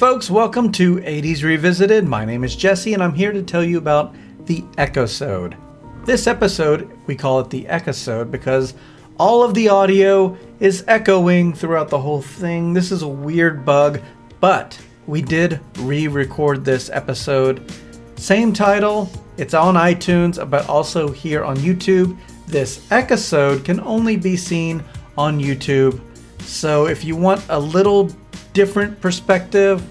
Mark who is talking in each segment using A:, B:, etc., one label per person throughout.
A: folks. Welcome to 80s Revisited. My name is Jesse, and I'm here to tell you about the Echosode. This episode, we call it the Echosode because all of the audio is echoing throughout the whole thing. This is a weird bug, but we did re-record this episode. Same title, it's on iTunes, but also here on YouTube. This Echosode can only be seen on YouTube. So if you want a little different perspective,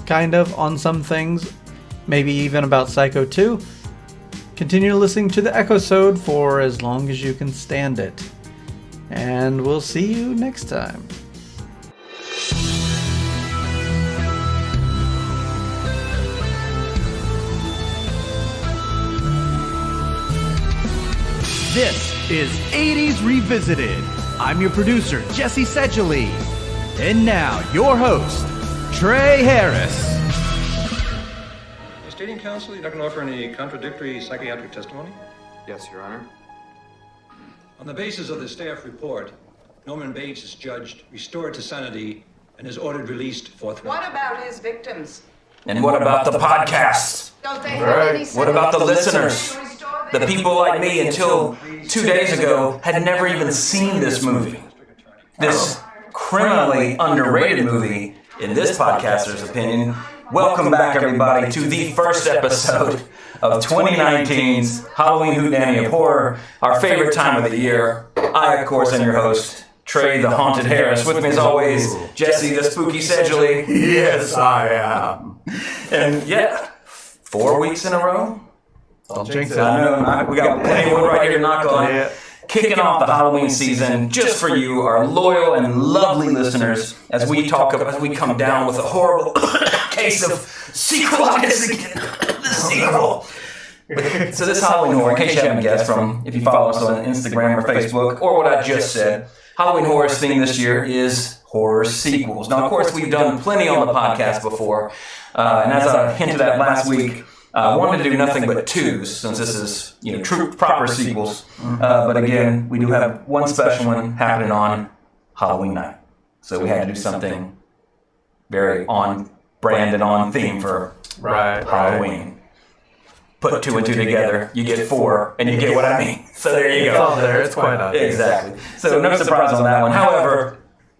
A: kind of, on some things, maybe even about Psycho 2, continue listening to the Echosode for as long as you can stand it. And we'll see you next time. This is 80s Revisited. I'm your producer, Jesse Sedgley. And now, your host, Trey Harris.
B: You're stating, counsel, you're not going to offer any contradictory psychiatric testimony?
C: Yes, Your Honor.
B: On the basis of the staff report, Norman Bates is judged, restored to sanity, and is ordered released forthwith.
D: What about his victims?
E: And what about the podcasts?
D: Don't they have any
E: What about the listeners?
D: to restore
E: The
D: them?
E: people like me until 2 days ago had never even seen this movie. This criminally underrated movie, in this podcaster's opinion. Welcome back, everybody, to the first episode of 2019's Halloween Hootenanny of Horror, our favorite time of the year. I, of course, am your host, Trey the Haunted Harris. With me, as always, Jesse the Spooky Sedgley.
C: Yes, I am.
E: And yeah, 4 weeks in a row.
C: Don't jinx it.
E: I know, we got plenty of one right here to knock on.
C: Yeah.
E: Kicking off the Halloween season just for you, our loyal and lovely listeners, as we come down with a horrible case of sequelitis again. The sequel. So this Halloween horror, in case you haven't guessed from, if you follow us on Instagram or Facebook, or what I just said, Halloween horror's theme this year is horror sequels. Now, of course, we've done plenty on the podcast before, and as I hinted at last week, I wanted to do nothing but twos, since this is, true proper sequels. But again, we do have one special one happening on Halloween night. So we had to do something very on brand and on theme for Halloween. Put two and two together, you get four, and you get what I mean. So there you go.
C: It's all there. It's quite obvious.
E: Exactly. So no surprise on that one. However,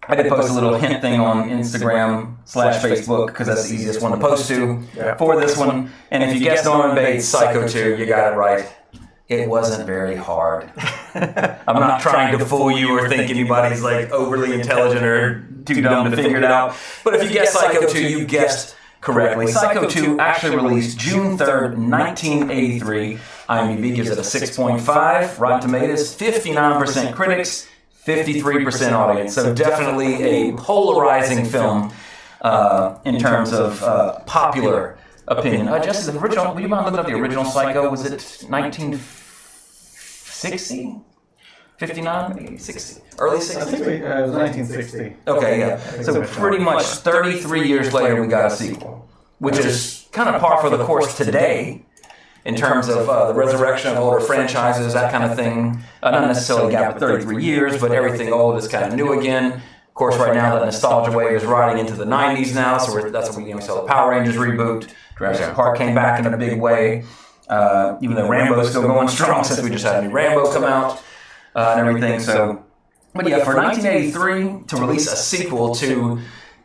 E: I did post a little hint thing on Instagram/Facebook because that's the easiest one to post to for this one. And if you guessed Norman Bates' Psycho 2, you got it right. It wasn't very hard. I'm not trying to fool you or think anybody's like overly intelligent or too dumb to figure it out. But if you guessed Psycho 2, you guessed correctly. Psycho 2 actually released June 3rd, 1983. IMDb gives it a 6.5. Rotten Tomatoes, 59% critics, 53% audience. So definitely a polarizing film in terms of popular opinion. Jesse, the original, would you mind looking up the original Psycho? Was it 1960? 59? Maybe 60? Early 60s?
C: I think it was 1960.
E: Okay, yeah. So pretty much 33 years later, we got a sequel, which is kind of par for the course today in terms of the resurrection of older franchises, that kind of thing. Not necessarily a gap of 33 years, but everything old is kind of new again. Of course, right now, that nostalgia wave is riding into the 90s now, so that's when we saw the Power Rangers reboot. Jurassic Park came back in a big way, even though Rambo's still going strong since we just had a new Rambo come out and everything. So, but yeah, for 1983 to release a sequel to,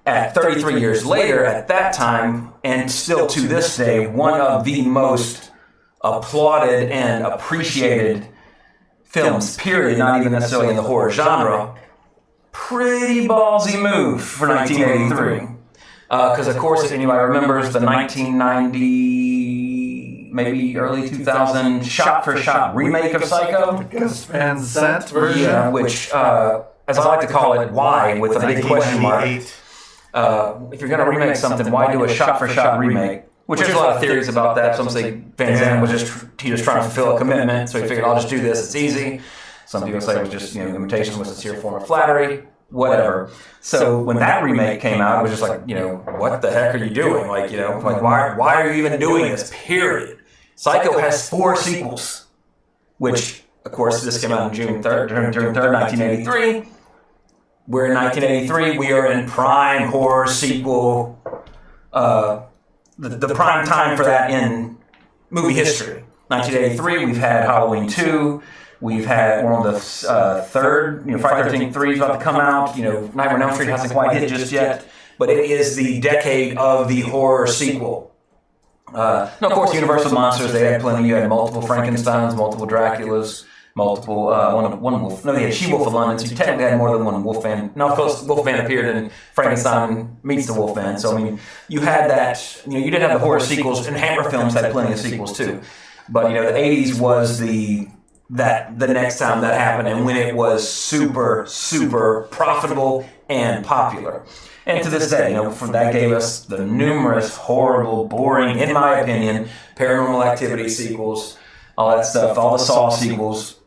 E: at 33 years later, at that time, and still to this day, one of the most applauded and appreciated films, period, not even necessarily in the horror genre. Pretty ballsy move for 1983. Because, of course, if anybody remembers the 1990, maybe early 2000 shot-for-shot remake of Psycho.
C: Gus Van Sant version.
E: Yeah, which, as I like to call it, why, with a big question mark. If you're going to remake something, why do a shot-for-shot remake? Which there's a lot of theories about that. Some say Van Sant was just trying to fulfill a commitment, so he figured, I'll just do this, it's easy. Some people say it was just, imitation was a sincere form of flattery, whatever. So when that remake came out, it was just like, what the heck are you doing? Like, why are you even doing this, period? Psycho has 4 sequels, which, of course, this came out on June 3rd, 1983. We're in 1983. We are in prime horror sequel, the prime time for that in movie history. 1983, we've had Halloween 2. We're on the third, Friday 13th 3 is about to come out. Nightmare on Elm Street hasn't quite hit just yet, but it is the decade of the horror sequel. Of course, Universal Monsters, they had plenty. You had multiple Frankensteins, multiple Draculas, multiple, one wolf. No, they had She-Wolf of London, so you technically had more than one Wolfman. No, of course, Wolfman appeared in Frankenstein meets the Wolfman. So, you had that, you did have the horror sequels, and Hammer Films had plenty of sequels too. But, the 80s was the next time that happened, and when it was super, super profitable and popular. And to this day, that gave us the numerous horrible, boring, in my opinion, Paranormal Activity sequels, all that stuff, all the Saw sequels,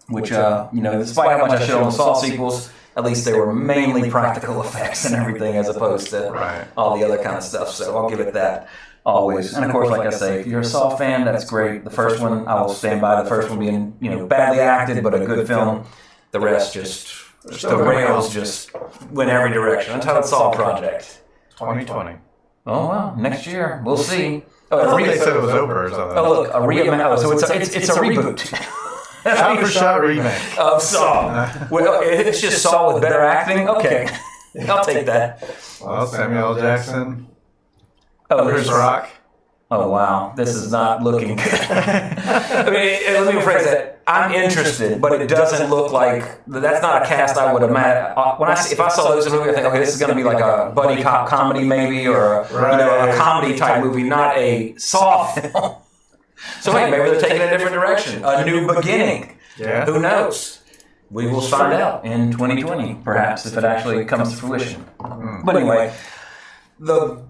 E: which, despite how much I shit on the Saw sequels, at least they were mainly practical effects and everything as opposed to all the other kind of stuff. So I'll give it that always. And of course, like I say, if you're a Saw fan, that's great. The first one, I will stand by the first one being, badly acted, but a good film. The rest the rails just went every direction. Untitled Saw Project.
C: 2020.
E: Oh, well, next year. We'll see.
C: They said it was over or something.
E: Oh, look, so it's a reboot.
C: Shot for shot remake
E: of Saw. Well, it's just Saw with better acting? Okay. I'll take that.
C: Well, Samuel L. Jackson.
E: Chris
C: Rock.
E: Oh, wow. This is not looking good. Let me rephrase that. I'm interested, but it doesn't look like... That's not a cast I would imagine. If I saw this movie, I think, okay, this is going to be like a buddy cop comedy maybe, or a comedy type movie, not a Saw film. So maybe they're taking a different direction. A new beginning.
C: Yeah.
E: Who knows? We will find out in 2020, perhaps, if it actually comes to fruition. But anyway, the...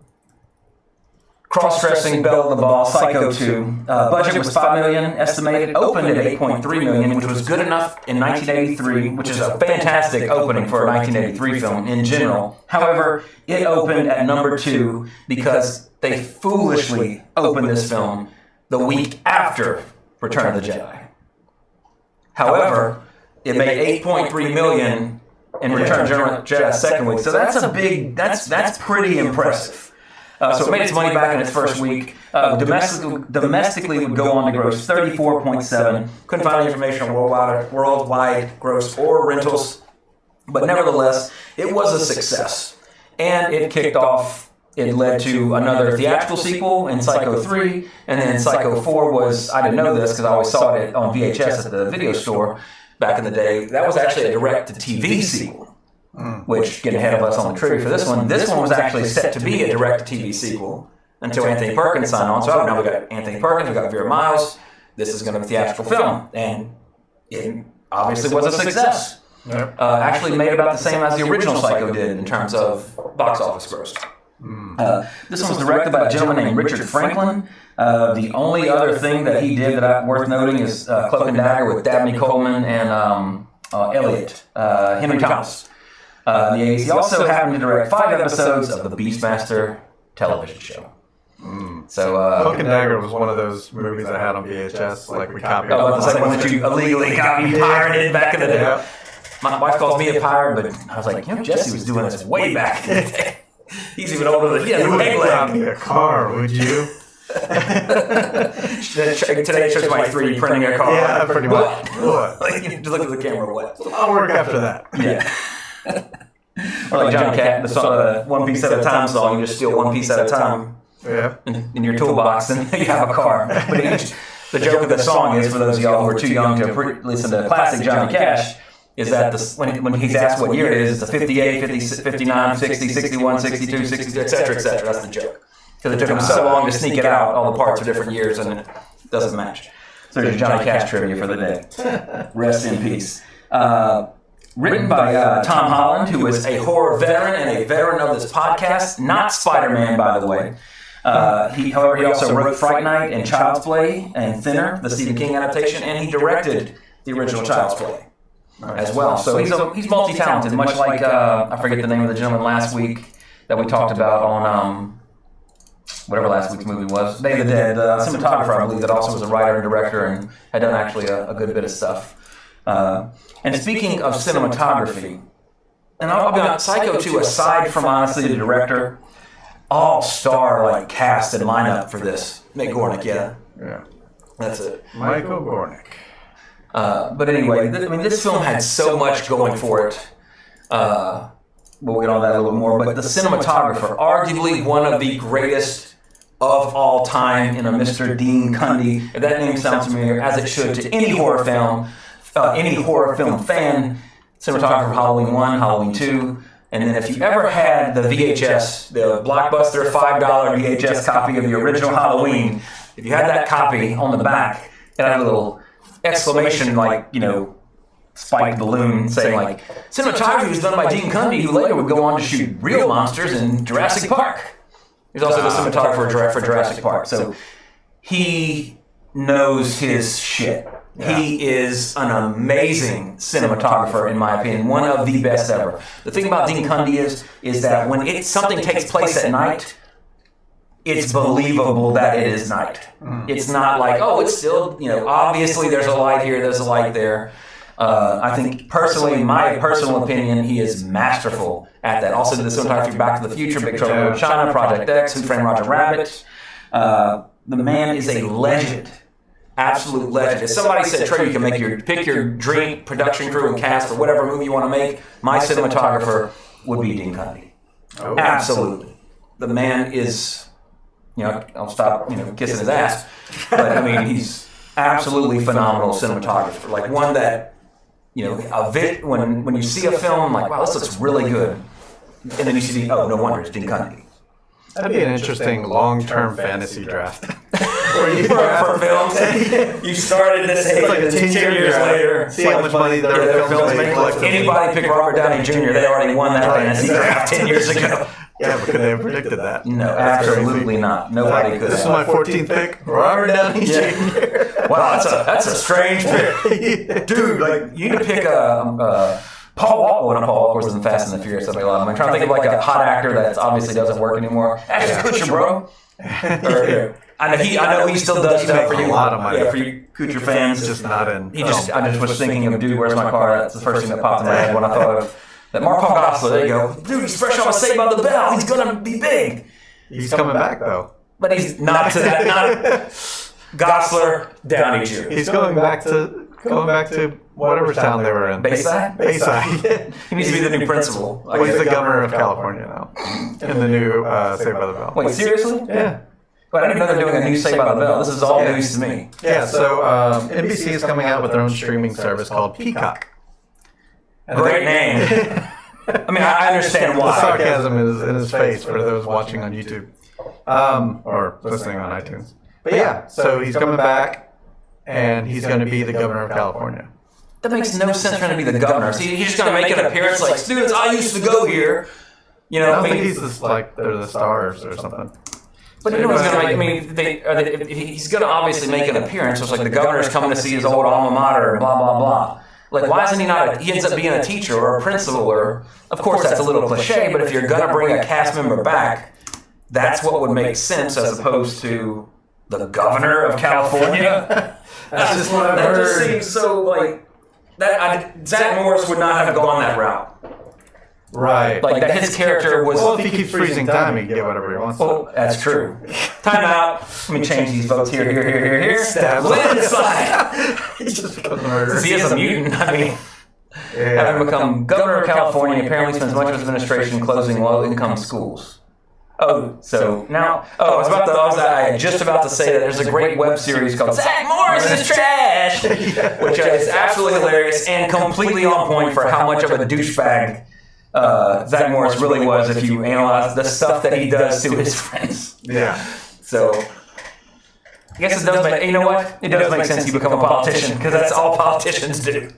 E: Cross-dressing, Belle of the Ball, Psycho 2. Budget was $5 million, estimated. Opened at $8.3 million, which was good enough in 1983, which is a fantastic opening for a 1983 film in general. However, it opened at number 2 because they foolishly opened this film the week after Return of the Jedi. However, it made $8.3 million in Return of the Jedi's second week, so that's pretty impressive. So it made its money back in its first week. Domestically, it would go on to gross 34.7. Couldn't find any information on worldwide gross or rentals, but nevertheless, it was a success. And it kicked off. It led to another theatrical sequel in Psycho 3, and then Psycho 4 was, I didn't know this because I always saw it on VHS at the video store back in the day. That was actually a direct-to-TV sequel. Which, getting ahead of us on the trivia for this one was actually set to be a direct-to-TV sequel until Anthony Perkins signed on. So now we've got Anthony Perkins, we've got Vera Miles. This is going to be a theatrical film. And it obviously was a success. Yep. Actually made about the same as the original Psycho did in terms of box office gross. This one was directed by a gentleman named Richard Franklin. The only other thing that he did that worth noting is Cloak and Dagger with Dabney Coleman and Elliot, Henry Thomas. In the 80s. He also happened to direct 5 episodes of the Beastmaster television show. So,
C: Cloak and Dagger was one of those movies I had on VHS, like we copied.
E: Oh, that's like one that you illegally copied, pirated back in the day. Yeah. My wife calls me a pirate, but I was like, Jesse was doing this way back in the day. He's even older than
C: you wouldn't copy a car, would you?
E: Today shows my 3D printing a car.
C: Yeah, pretty much.
E: What? You just look at the camera. What?
C: I'll work after that.
E: Yeah. Or like Johnny Cat, the one piece at a time song, you just steal one piece at a time in your toolbox and you have a car. But the joke of the song is, for those of y'all who are too young to listen to classic Johnny Cash, is that when he's asked what year it is, it's a 58, 50, 59, 60, 61, 62, 62, etc., etc. That's the joke. Because it took him so long to sneak it out, all the parts are different years and it doesn't match. So there's Johnny Cash trivia for the day. Rest in peace. Written by Tom Holland, who is a horror veteran and a veteran of this podcast, not Spider-Man, by the way. However, he also wrote Fright Night and Child's Play and Thinner, the Stephen King adaptation, and he directed the original Child's Play as well. So he's multi-talented, much like, I forget the name of the gentleman last week that we talked about on whatever last week's movie was, Day of the Dead, the cinematographer, I believe, that also was a writer and director and had done actually a good bit of stuff. And speaking of cinematography, and I'll be honest, Psycho 2, aside from honestly the director, all-star cast and lineup for this. Mick Gornick, yeah. That's it.
C: Michael Gornick.
E: But anyway, this film had so much going for it. We'll get on that a little more. But the cinematographer, arguably one of the greatest of all time in a Mr. Dean Cundy. If that name sounds familiar, as it should to any horror film fan. Cinematographer for Halloween 1, Halloween 2. And then if you ever had the VHS, the Blockbuster $5 VHS copy of the original Halloween, if you had that copy on the back, it had a little exclamation spiked balloon saying cinematography was done by Dean Cundy, who later would go on to shoot real monsters in Jurassic Park. He's also the cinematographer for Jurassic Park. So he knows his shit. Yeah. He is an amazing cinematographer, in my opinion, one of the best ever. The thing about Dean Cundy is that when something takes place at night, it's believable that it is night. It's not it's still, obviously there's a light here, there's a light there. I think personally, in my personal opinion, he is masterful at that. Also, the cinematography Back to the Future, Big Trouble in Little China, Project X, Who Framed Roger Rabbit. The man is a legend. Absolute legend. If somebody said, Trey, you can pick your dream production crew and cast for whatever movie you want to make, my cinematographer would be Dean Cundy. Oh, absolutely. The man is, I'll stop, kissing his ass. But he's absolutely phenomenal cinematographer. One that, when you see a film, wow, this looks really good. And then you see, no wonder it's Dean Cundy.
C: That'd be an interesting long-term fantasy draft.
E: For films, you started this age, 10 years later.
C: See how much money their films make.
E: Anybody pick Robert Downey Jr., they already won that fantasy draft 10 years ago.
C: Yeah, but could they have predicted that?
E: No, absolutely not. Nobody could.
C: This is my 14th pick, Robert Downey Jr.
E: Wow, that's a strange pick. Dude, you need to pick Paul Walker, not Paul Walker was in Fast and the Furious. I'm trying to think of a hot actor that obviously doesn't work anymore. Ashton Kutcher, bro. I know he still does stuff for you.
C: A lot of money.
E: Yeah, for you Kutcher fans.
C: Just not in.
E: I just was thinking of, dude, where's my car? That's the first thing that popped in my head when I thought of that. Mark Gosselaar, there you go. Dude, he's fresh on Saved by the Bell. He's gonna be big.
C: He's coming back though.
E: But he's not to that. Not Gosselaar, Downey Jr.
C: He's going back to whatever town they were in.
E: Bayside?
C: Bayside.
E: He needs to be the new principal.
C: Well, he's the governor of California now. In the new Saved by the Bell.
E: Wait, seriously?
C: Yeah.
E: But I didn't know they're doing a new Saved by the Bell. This is all news to me.
C: Yeah, so NBC is coming out with their own streaming service called Peacock.
E: Great name. I understand why.
C: The sarcasm is in his face for those watching on YouTube. Or listening on iTunes. But yeah, so he's coming back, and he's going to be the governor of California.
E: That makes no sense for him to be the governor. See, he's just going to make an appearance like, students, I used to go here.
C: I don't think he's just they're the stars or something.
E: But he's going to make, he's going to obviously make an appearance. It's like the governor's coming to see his old alma mater and blah, blah, blah. Why isn't he not, he ends up being a teacher or a principal or, of course that's a little cliche, but if you're going to bring a cast member back, that's what would make sense as opposed to the governor of California. That's just what I've heard. That just seems so Zach Morris would not have gone that route.
C: Right.
E: That his character was...
C: Well, if he keeps freezing time, he can get whatever he wants.
E: Well, that's true. Time out. Let me change these votes here. Lynn inside.
C: He just becomes a murderer.
E: He is a mutant. Having become governor of California, apparently spends much of his administration closing low-income schools. I was just about to say that there's a great web series called Zach Morris is Trash, which is absolutely hilarious and completely on point for how much of a douchebag Zach Morris really was if you analyze the stuff that he does to his friends.
C: Yeah.
E: So, I guess it does make, you know what? It does make sense you become a politician, because that's all politicians do.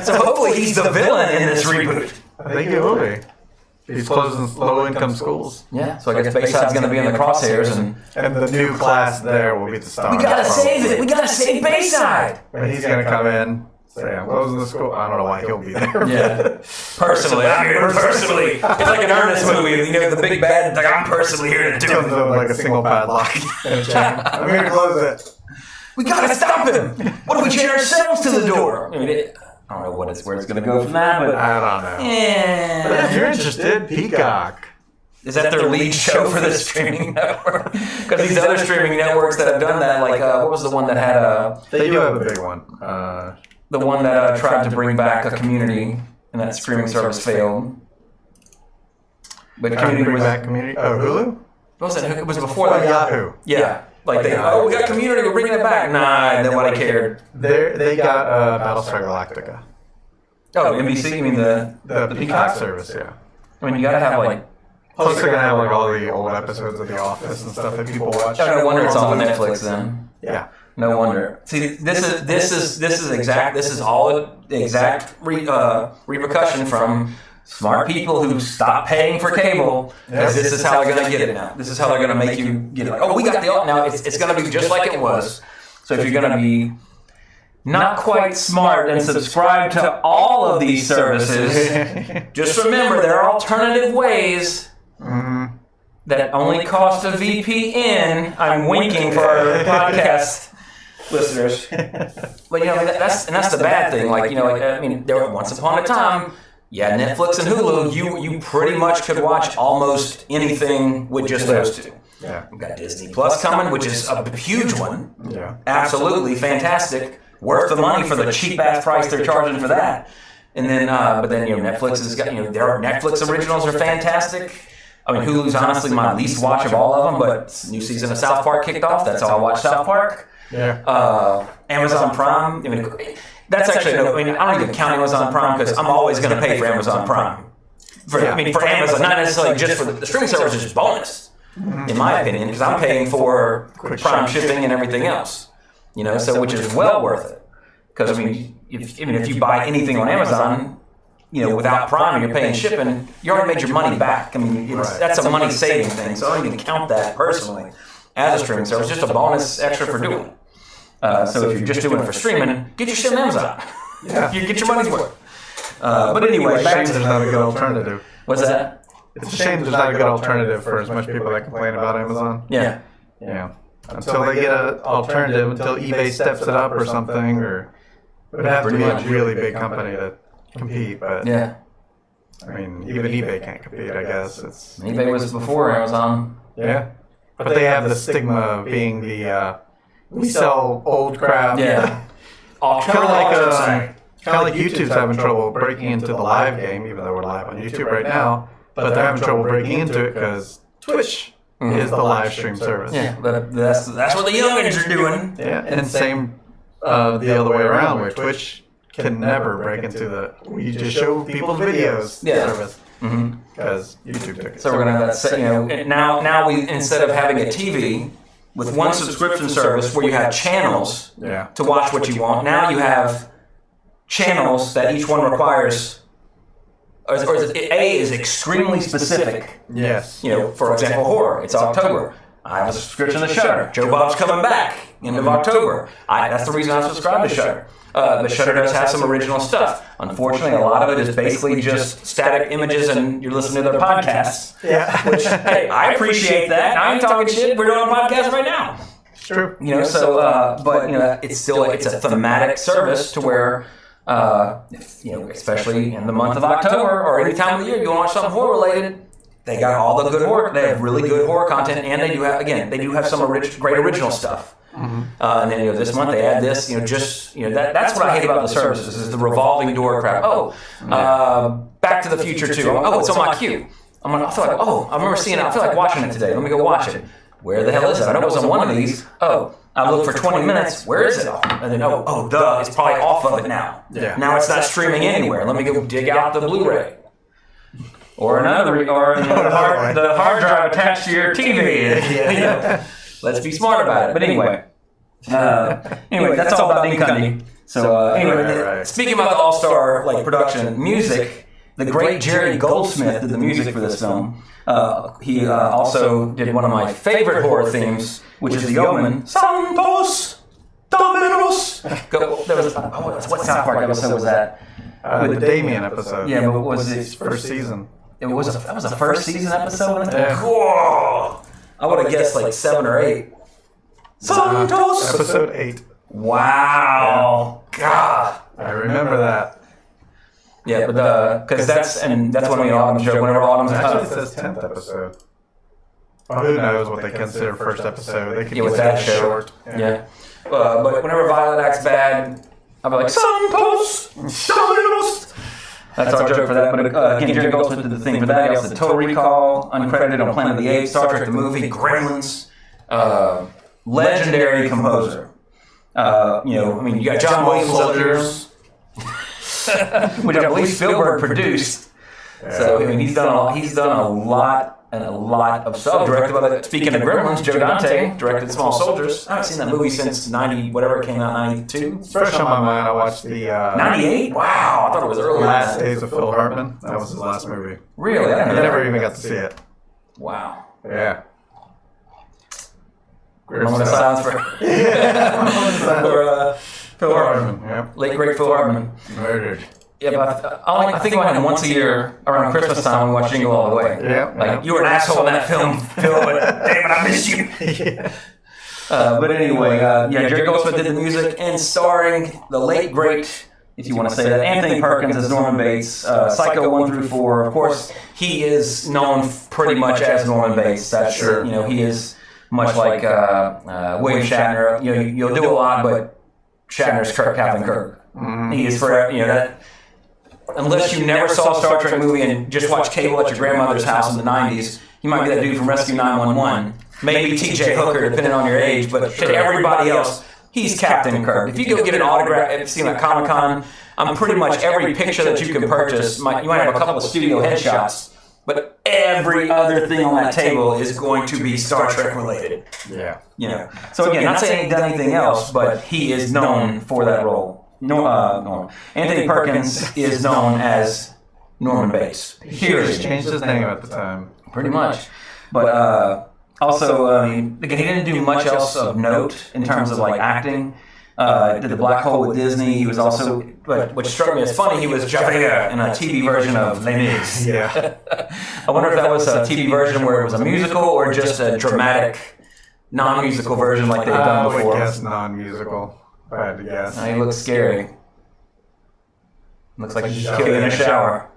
E: So hopefully he's the villain in this reboot.
C: I think he will be. He's closing low-income schools.
E: Yeah, so I guess Bayside's going to be in the crosshairs. And
C: the new class there will be the star.
E: We got to save it. We got to save Bayside.
C: And he's going to come in, say, I'm closing the school. I don't know why he'll be there.
E: Yeah. Personally. I'm here personally. It's like an Ernest movie. The big bad, I'm personally here to do it.
C: Comes in like a single padlock and a chain. I'm here to close it.
E: We got to stop him. What if we chain ourselves to the door? I don't know where it's going to go from that, but
C: I don't know.
E: yeah.
C: But if you're interested, Peacock.
E: Is that their lead show for the streaming network? Because these other streaming networks that have done that, like what was the one that had
C: They do have a big one.
E: the one that tried to bring back a Community, and that streaming service failed. But Community was
C: Community. Oh, Hulu?
E: What was it? It was before that.
C: Yahoo.
E: Yeah. Like we got Community, we're bringing it back. Nah, nobody cared.
C: They got Battlestar Galactica.
E: Oh, NBC. You mean
C: The Peacock service, yeah.
E: I mean, you gotta have like.
C: Plus, they're gonna have like all the old episodes of The Office and stuff that people watch.
E: Oh, no wonder it's on Netflix then.
C: Yeah.
E: No wonder. See, this is all exact repercussion from smart people who stop paying for cable. Because this is how they're gonna get it now. This is how they're gonna make you get it. Like, oh, we got the now. It's gonna be just like it was. So if you're gonna be not quite smart and subscribe to all of these services, just remember there are alternative ways. That only cost a VPN. I'm winking for our podcast listeners. But that's the bad thing. Like I mean, there were once upon a time, Netflix and Hulu. You pretty much could watch almost anything with just those two.
C: Yeah.
E: We've got Disney Plus coming, which is a huge one.
C: Yeah.
E: Absolutely fantastic. Worth the money for the cheap ass price they're charging for that. And then, but then Netflix has got their Netflix originals are fantastic. I mean, Hulu's honestly my least watch of all of them, but new season of South Park kicked off. That's how I watch South Park.
C: Yeah.
E: Amazon Prime. I mean, that's actually I don't even count Amazon Prime because I'm always going to pay for Amazon Prime. For Amazon, not necessarily just for the streaming service, is just bonus, in my opinion, because I'm paying for Prime shipping and everything else. So which is well worth it. Because I mean, if you buy anything on Amazon. Without Prime, you're paying shipping, you already made your money back. I mean, that's a money saving thing, so I don't even count that personally as a streaming service. It's just a bonus extra for doing it. So if you're just doing it for streaming, get your shit on Amazon.
C: Yeah.
E: You get your money's worth. But anyway,
C: back to there's not a good alternative.
E: What's that?
C: It's a shame there's not a good alternative for as much people that complain about Amazon.
E: Yeah.
C: Yeah. Until they get an alternative, until eBay steps it up or something, or it would have to be a really big company to compete, but
E: yeah,
C: I mean, even eBay can't compete. I guess
E: eBay was before Amazon.
C: Yeah, but they have the stigma of being the we sell old crap.
E: Yeah,
C: kind of like YouTube's having trouble breaking into the live game, even though we're live on YouTube right now. But they're having trouble breaking into it because Twitch is the live stream service.
E: Yeah, but that's what the youngins are doing.
C: Yeah, and same the other way around, where Twitch can never break into we just show people's videos service because YouTube took it.
E: So we're gonna have that. Now we instead of having a TV with one subscription service where you have channels to watch what you want, now you have channels that each one requires. Or A is extremely specific.
C: Yes.
E: For example, horror. It's October. I have a subscription to Shudder. Joe Bob's coming back end of October. That's the reason I subscribe to Shudder. But Shudder does have some original stuff. Unfortunately, a lot of it is basically just static images and you're listening to their podcasts.
C: Yeah.
E: Which, hey, I appreciate that. I ain't talking shit. We're doing a podcast right now.
C: It's true.
E: But it's a thematic service to where, especially in the month of October or any time of the year, you want to watch something horror related. They got all the good horror. They have really good horror content, and they do have some great original stuff. And then this month they add this. That's what I hate about the services is the revolving door crap. Back to the Future 2. Oh, it's on my queue. I remember seeing it. I feel like watching it today. Let me go watch it. Where the hell is it? I know it was on one of these. I looked for 20 minutes. Where is it? And then it's probably off of it now.
C: Yeah.
E: Now it's not streaming anywhere. Let me go dig out the Blu-ray. Or the hard drive attached to your TV. Let's be smart about it. But anyway, that's all about Dean Cundy. So speaking about the all-star production music, the great Jerry Goldsmith did the music for this film. He also did one of my favorite horror themes, which is The Omen. Santos Dominos. What South Park episode was that?
C: The Damien episode.
E: Yeah, but what was it?
C: First season.
E: That was a first season episode?
C: Yeah.
E: Cool. I would have guessed 7 or 8. Santos!
C: Episode 8.
E: Wow. God.
C: I remember that.
E: Yeah, but because that's one of the Autumn's joke. Whenever Autumn's
C: Actually, it says 10th episode. Well, who knows what they consider first episode? They could be
E: with that show.
C: short.
E: Yeah. But whenever Violet acts bad, I'll be like, signposts, dominoes. That's our joke for that. But again, Jerry Goldsmith did the thing for that. He also did Total Recall, Uncredited on Planet of the Apes, Star Trek the movie, Gremlins. Legendary composer. You got John Williams up here, which I believe Spielberg produced. So he's done a lot of stuff. Directed speaking of Gremlins, Joe Dante directed Small Soldiers. I haven't seen that movie since 90, whatever it came out, 92.
C: It's fresh on my mind. I watched the
E: 98? Wow, I thought it was early.
C: Last Days of Phil Hartman. That was his last movie.
E: Really?
C: I never even got to see it.
E: Wow.
C: Yeah.
E: Moment of silence for Phil Hartman.
C: Yep.
E: Late great Phil Hartman.
C: Murdered.
E: Yeah, but I think about him once a year around Christmas time. We watch Jingle All the Way.
C: Yeah.
E: You were an asshole in that film, Phil, but damn it, I missed you. But anyway, Jerry Goldsmith did the music and starring the late great, if you want to say that, Anthony Perkins as Norman Bates, Psycho 1 through 4. Of course, he is known pretty much as Norman Bates. That's
C: Sure.
E: he is much like William Shatner. You'll do a lot, but Shatner's Captain Kirk. Mm-hmm. He is for that. Unless you never saw a Star Trek movie and just watched cable at your grandmother's house in the 90s, you might be that dude from Rescue 911. Maybe T.J. Hooker, depending on your age, but to everybody else, he's Captain Kirk. If you go get an autograph at Comic-Con, I'm pretty much every picture that you can purchase, you might have a couple of studio headshots, but every other thing on that table is going to be Star Trek related.
C: Yeah.
E: So again, not saying he's done anything else, but he is known for that role. Anthony Perkins is known as Norman Bates.
C: He changed his name at the time.
E: Pretty much. But also, again, he didn't do much else of note in terms of like acting. Did the Black Hole with Disney. He was also, but what struck me as funny, he was Javert in a TV version of Les Mis.
C: Yeah.
E: I wonder if that was a TV version where it was a musical or just a dramatic, non-musical version like they've done before.
C: I would guess non-musical, if I had to guess.
E: He looks scary. Looks like he's killed in a shower.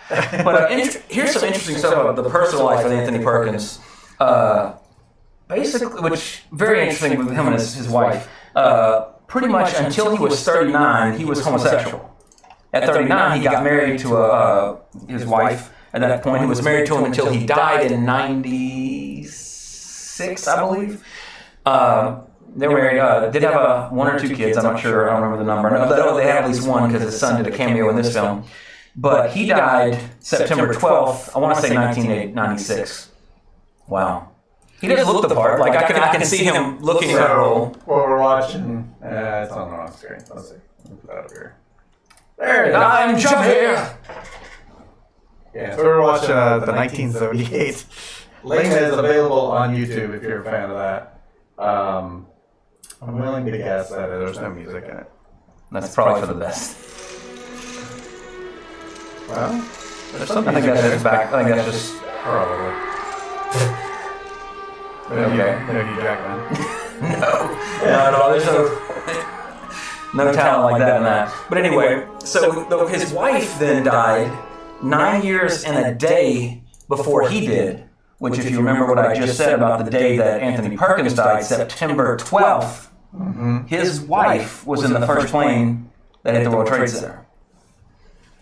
E: But here's some interesting stuff about the personal life of Anthony Perkins. Basically, which very interesting with him and his wife. Pretty much until he was 39, he was homosexual. At 39, he got married to his wife. At that point, he was married to him until he died in 96, I believe. They were married. Did have one or two kids. I'm not sure. I don't remember the number. No, they had at least one because his son did a cameo in this film. But he died September 12th. I want to say 1996. Wow. He does look the part. Like I can see him looking at that role.
C: What we're watching, it's on the wrong screen. Let's see. Let me put that up here. There it is.
E: I'm Javert.
C: Yeah, so we're watching the 1978. Les Mis is available on YouTube if you're a fan of that. I'm willing to guess that there's no music in it.
E: That's probably for the best.
C: Well, there's some
E: I think that's just back. I think that's just
C: probably. No Hugh Jackman.
E: no. There's no talent like that in that. But anyway, so his wife then died 9 years and a day before he did. Which, if you remember what I just said about the day that Anthony Perkins died, September 12th, his wife was in the first plane that hit the World Trade Center.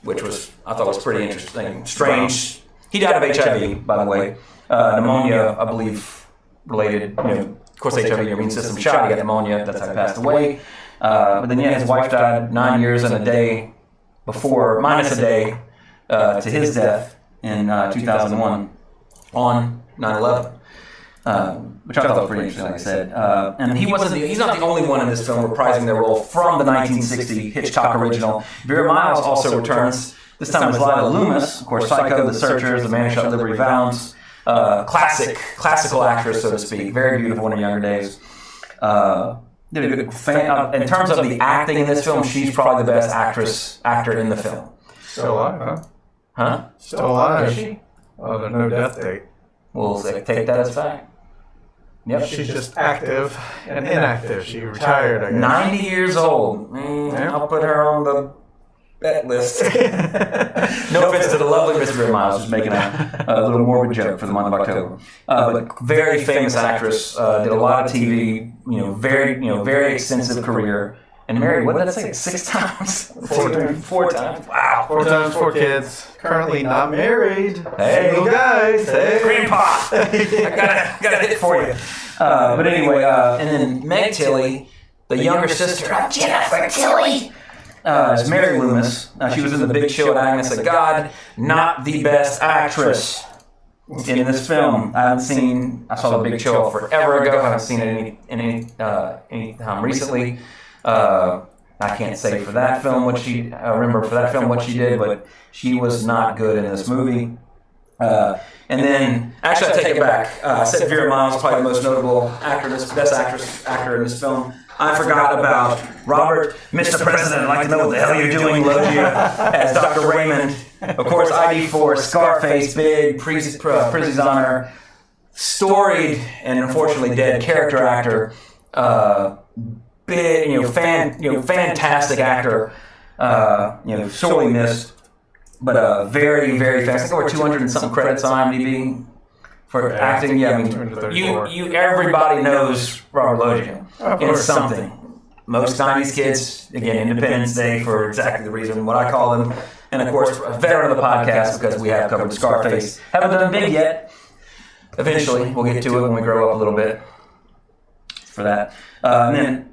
E: Which I thought was pretty interesting. Strange. He died of HIV, by the way. Pneumonia, I believe, related. Of course, HIV, your immune system shot. He got pneumonia. That's how he passed away. But then, his wife died 9 years and a day before, minus a day, to his death in 2001 on 9/11. Which I thought was pretty interesting, like I said. And he's not the only one in this film reprising their role from the 1960 Hitchcock original. Vera Miles also returns. This time as Lila Loomis, of course, Psycho, The Searchers, The Man Who Shot Liberty Valance. Classical actress, so to speak. Very beautiful in her younger days. Did a good in terms of the acting in this film, she's probably the best actor in the film.
C: Still alive, huh?
E: Huh?
C: Still alive.
E: Is she?
C: Oh, there's no death date.
E: We'll take that as fact. Yep.
C: She's just active and inactive. She retired, I guess.
E: 90 years old. I'll put her on the that list. No offense to the lovely Mr. Vera Miles, who's making a little morbid joke for the month of October. But very famous actress, did a lot of TV, very extensive career. And married, what did I say, 6 times? 4 times. Wow.
C: 4 times, 4 kids. Currently not married.
E: Hey,
C: Single guys. Hey.
E: Grandpa. I got a hit for you. But anyway, and then Meg Tilly, the younger sister of Jennifer Tilly, is Mary Loomis. She was in The Big Chill at Agnes of God. Not the best actress in this film. I saw The Big Chill forever ago. I haven't seen it any time recently. I can't say for that film what she did, but she was not good in this movie. And then, actually, I take it back. I said Vera Miles, probably the most notable best actor in this film. I forgot about Robert, Mr. President. I'd like to know what the hell you're doing, Logia, as Dr. Raymond. Of course, ID4, Scarface, big, Prizzi's Honor, storied and unfortunately dead character actor. Big, fantastic actor. Sorely missed, but very, very fast. I think over 200 and something credits on IMDb for acting. Yeah, I mean, everybody knows Robert Loggia in something. Most 90s kids, again, Independence Day for exactly the reason what I call them, and of course, a veteran of the podcast because we have covered Scarface. Haven't done big yet. Eventually, we'll get to it when we grow up a little bit. For that, and then.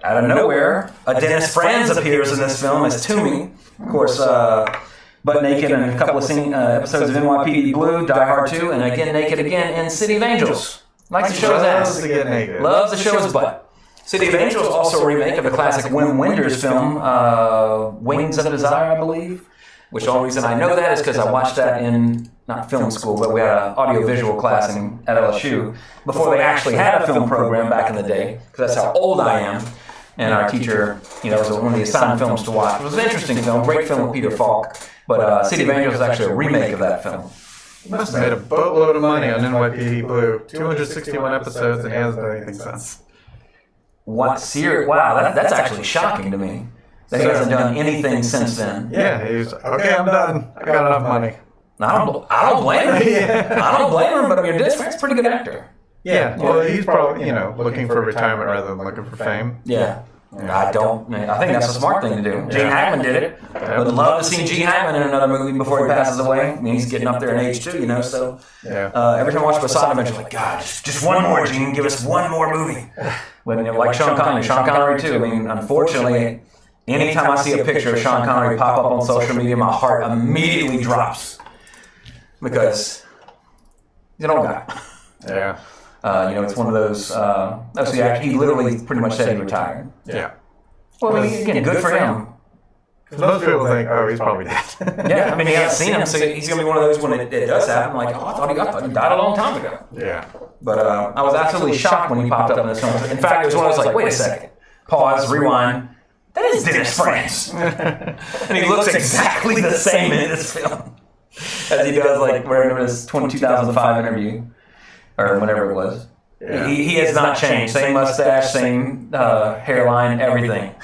E: Out of nowhere, Dennis Franz appears in this film as Toomey. Of course, butt naked in a couple of episodes of NYPD Blue, Die Hard 2, and again naked again in City of Angels. Likes to show his ass.
C: Loves to get naked.
E: Loves to show his butt. City of Angels is also a remake of the classic Wim Wenders film, Wings of Desire, I believe. Which the only reason I know that is because I watched that in, not film school, but we had an audiovisual class at LSU before they actually had a film program back in the day, because that's how old I am. And our teacher, it was one of the assigned films to watch. It was an interesting film, great film with Peter Falk. But City of Angels is actually a remake of that film.
C: He must have made a boatload of money on NYPD Blue. 261 episodes and he hasn't done anything since.
E: What series? Wow, that's actually shocking to me. That he hasn't done anything since then.
C: Yeah, he's okay, I'm done. I got enough money.
E: I don't blame him. Yeah. I don't blame him, but Dennis Franz is a pretty good actor.
C: Yeah, well, he's probably, looking for retirement rather than looking for fame.
E: Yeah. I think that's a smart thing to do. Gene Hackman did it. Would love to see Gene Hackman in another movie before he passes away. I mean, he's getting up there in age too, so.
C: Yeah.
E: Every time I watch Poseidon, I'm like, God, just one more, Gene. Give us one more movie. When like Sean Connery too. I mean, unfortunately, anytime I see a picture of Sean Connery pop up on social media, my heart immediately drops because he's an old guy.
C: Yeah.
E: It's one of those. He literally pretty much said he retired.
C: Yeah.
E: Well, I mean, again, good for him.
C: Because most people think, oh, he's probably dead.
E: Yeah, I mean, he hasn't seen him, so he's going to be one of those when it does happen. Like, I thought he died a long time ago.
C: Yeah.
E: But I was absolutely shocked when he popped up in this film. In fact, it was when I was like, wait a second. Pause, rewind. That is Dennis Franz. And he looks exactly the same in this film as he does, like, wherever his 2005 interview. Or whatever it was. Yeah. He has not changed. Same mustache, same hairline, everything.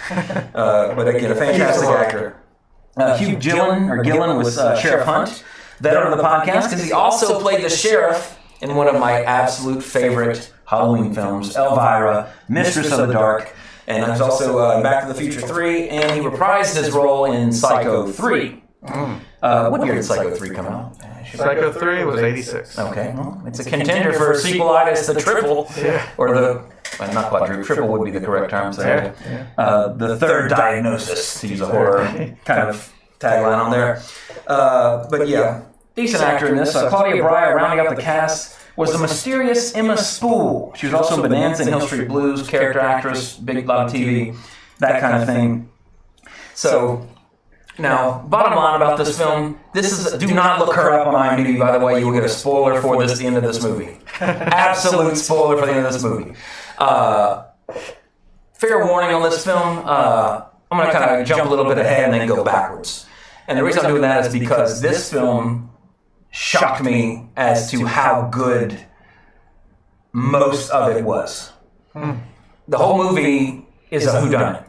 E: But again, a fantastic actor. Hugh Gillen was Sheriff Hunt, veteran of the podcast, because he also played the sheriff in one of my absolute favorite Halloween films, Elvira, Mistress of the Dark. And he was also in Back to the Future 3, and he reprised his role in Psycho 3. What year did Psycho 3 come out?
C: Psycho 3 was 86.
E: Okay, well, it's a contender for sequelitis, the triple, or not quadruple, triple would be the correct term. So the third diagnosis, to use a horror kind of tagline on there. But yeah, decent actor in this. Claudia Breyer, rounding out the cast, was the mysterious Emma Spool. She was also in Bonanza and Hill Street Blues, character actress, big lot of TV, that kind of thing. So. Now, bottom line about this film, do not look her up on IMDb, by the way. You will get a spoiler for this at the end of this movie. Absolute spoiler for the end of this movie. Fair warning on this film, I'm going to kind of jump a little bit ahead and then go backwards. And the reason I'm doing that is because this film shocked me as to how good most of it was. The whole movie is a whodunit.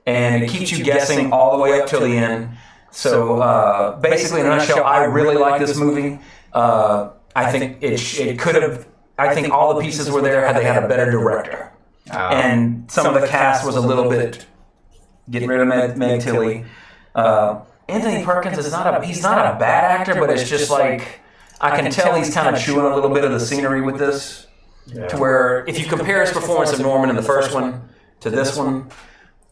E: and it keeps you guessing all the way up till the end. So basically, in a nutshell, I really like this movie. I think it could have. I think all the pieces were there had they had a better director, and some of the cast was a little bit getting rid of Meg Tilly. Anthony Perkins is he's not a bad actor, but it's just like I can tell he's kind of chewing a little bit of the scenery with this. Yeah. To where if you compare his performance of Norman in the first one to this one,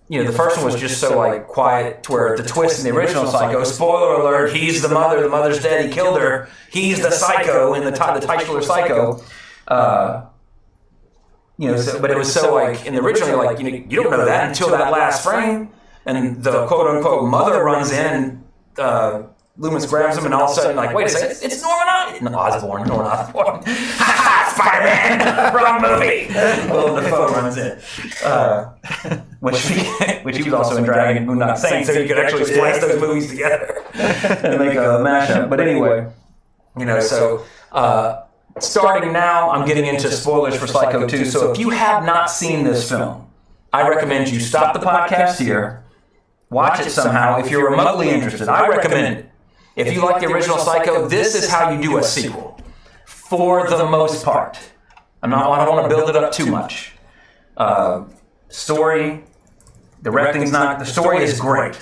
E: the first one was just so like quiet to where the twist in the original Psycho, spoiler alert, he's the mother's dead, he killed her, he's the psycho in the titular Psycho. But it was so like in the original, like you don't know that until that last frame, and the quote unquote mother runs in, Loomis grabs him, and all of a sudden, like, wait a second, it's Norman Osborn. Spider-Man, wrong movie. Well, the phone runs in, which he was also in Dragon and Moondog Saints, so you could actually splice those movies together and make a mashup. But anyway, so. Starting now, I'm getting into spoilers for Psycho 2. So if you have not seen this film, I recommend you stop the podcast here, watch it somehow. If you're remotely interested, I recommend it. If you like the original Psycho, this is how you do a sequel, for the most part. I don't want to build it up too much. Story, the story is great.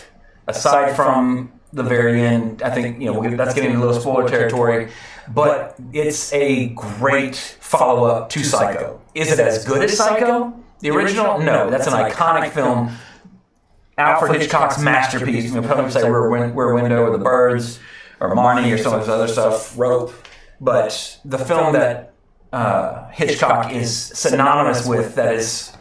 E: Aside from the very end, I think that's getting into a little spoiler territory. But it's a great follow-up to Psycho. Is it as good as Psycho, the original? No, that's an iconic film. Alfred Hitchcock's masterpiece. People say Rear Window or The Birds or Marnie or some of his other stuff, Rope. But the film that Hitchcock is synonymous with, that is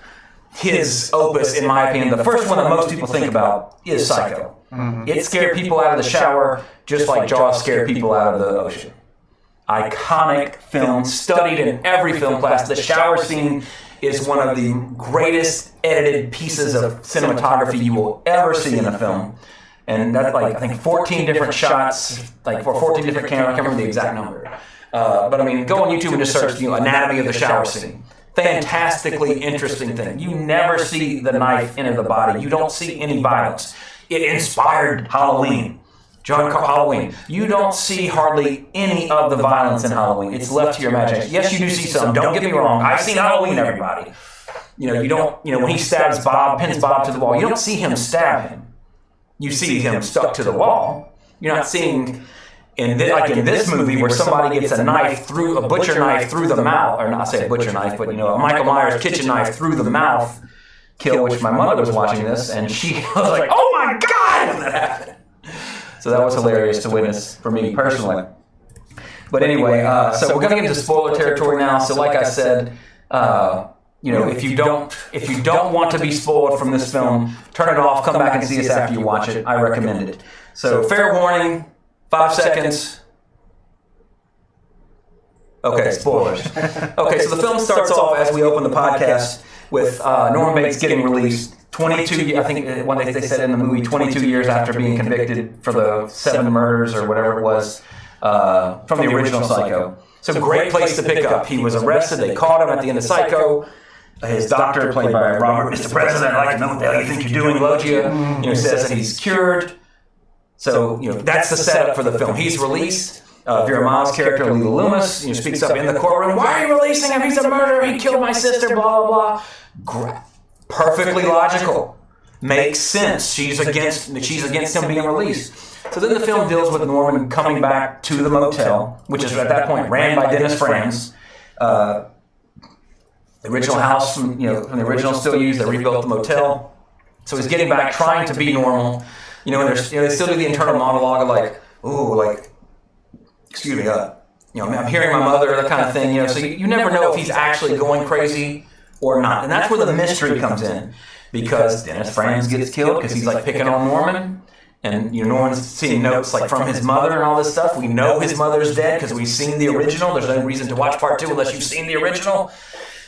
E: his opus, in my opinion, the first one that most people think about is Psycho. Mm-hmm. It scared people out of the shower just like Jaws scared people out of the ocean. Iconic film, studied in every film class. The shower scene is one of the greatest edited pieces of cinematography you will ever see in a film. And that's like, I think 14 different shots, like for 14 different cameras. I can't remember the exact number. But I mean, go on YouTube and just search anatomy of the shower scene. Fantastically interesting thing. You never see the knife enter the body. You don't see any violence. It inspired Halloween. Halloween. You don't see hardly any of the violence in Halloween. It's left to your imagination. Yes, you do see some. Don't get me wrong. I've seen Halloween, everybody. You don't, when he stabs Bob, pins Bob to the wall, you don't see him stab him. You see him stuck to the wall. You're not seeing, in this movie, where somebody gets a butcher knife through the mouth, or not say a butcher knife, but a Michael Myers kitchen knife through the mouth kill, which my mother was watching this, and she was like, oh my God, when that happened. So that was hilarious to witness for me personally. But anyway, so we're going to get into spoiler territory now. So like I said, if you don't want to be spoiled from this film, turn it off, come back and see us after you watch it. I recommend it. So fair warning, 5 seconds. Okay, spoilers. Okay, so the film starts off as we open the podcast with Norman Bates getting released. 22, I think one they said in the movie, 22 years after being convicted for the 7 murders or whatever it was from the original Psycho. So great place to pick up. He was arrested. They caught him at the end of Psycho. His doctor, played by Robert, Mr. President, I'd like to know what the hell you think you're doing, Loggia, says that he's cured. So, that's the setup for the film. He's released. Vera Miles' character, Lila Loomis, speaks up in the courtroom. Why are you releasing him? He's a murderer. He killed my sister, blah, blah, blah. Perfectly logical. Makes sense. She's against him being released. So then the film deals with Norman coming back to the motel, which is at that point ran by Dennis Franz. The original house, from the original still used. They rebuilt the motel. So he's getting back, trying to be normal. And they still do the internal monologue of excuse me, I'm hearing my mother, that kind of thing. So you never know if he's actually going crazy or not. And that's where the mystery comes in, because Dennis Franz gets killed because he's picking on Norman, and Norman's seeing notes from his mother and all this stuff. We know his mother's dead because we've seen the original. There's no reason to watch part 2 unless you've seen the original.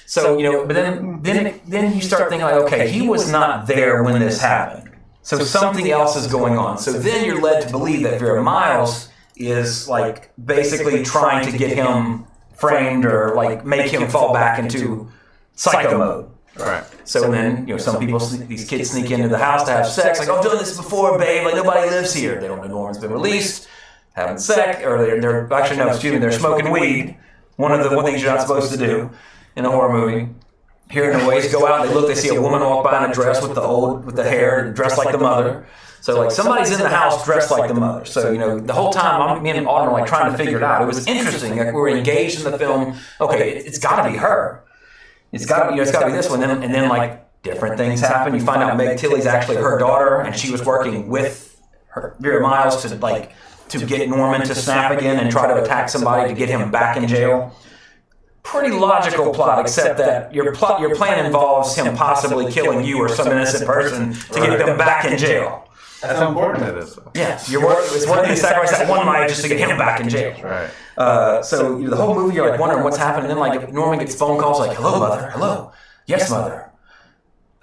E: So but then you start thinking okay, he was not there when this happened, so something else is going on. So then you're led to believe that Vera Miles is basically trying to get him framed or make him fall back into Psycho mode.
C: Right.
E: So then, some people, these kids sneak into the house to have sex. Like, I've done this before, babe. Like, nobody lives here. They don't know Norman's been released, having sex, or they're smoking weed. One of the things you're not supposed to do in a horror movie. Hearing the noise, go out, they see a woman walk by in a dress with the hair, dressed like the mother. So, like, somebody's in the house dressed like the mother. So, the whole time, me and Autumn were, like, trying to figure it out. It was interesting. Like, we were engaged in the film. Okay, it's got to be her. It's got to be this one. And then, like, different things happen. You find out Meg Tilly's actually her daughter, and she was working with Vera Miles to get Norman to snap again and try to attack somebody to get him back in jail. Pretty logical plot, except that your plan involves him possibly killing you or some innocent person to get them back in jail.
C: That's how important it is.
E: Yeah, it's worth to sacrifice that one night just to get him back in jail.
C: Right.
E: So the whole movie, you're like wondering what's happening. And then like Norman gets phone calls like, "Hello, mother. Hello. Yes, mother.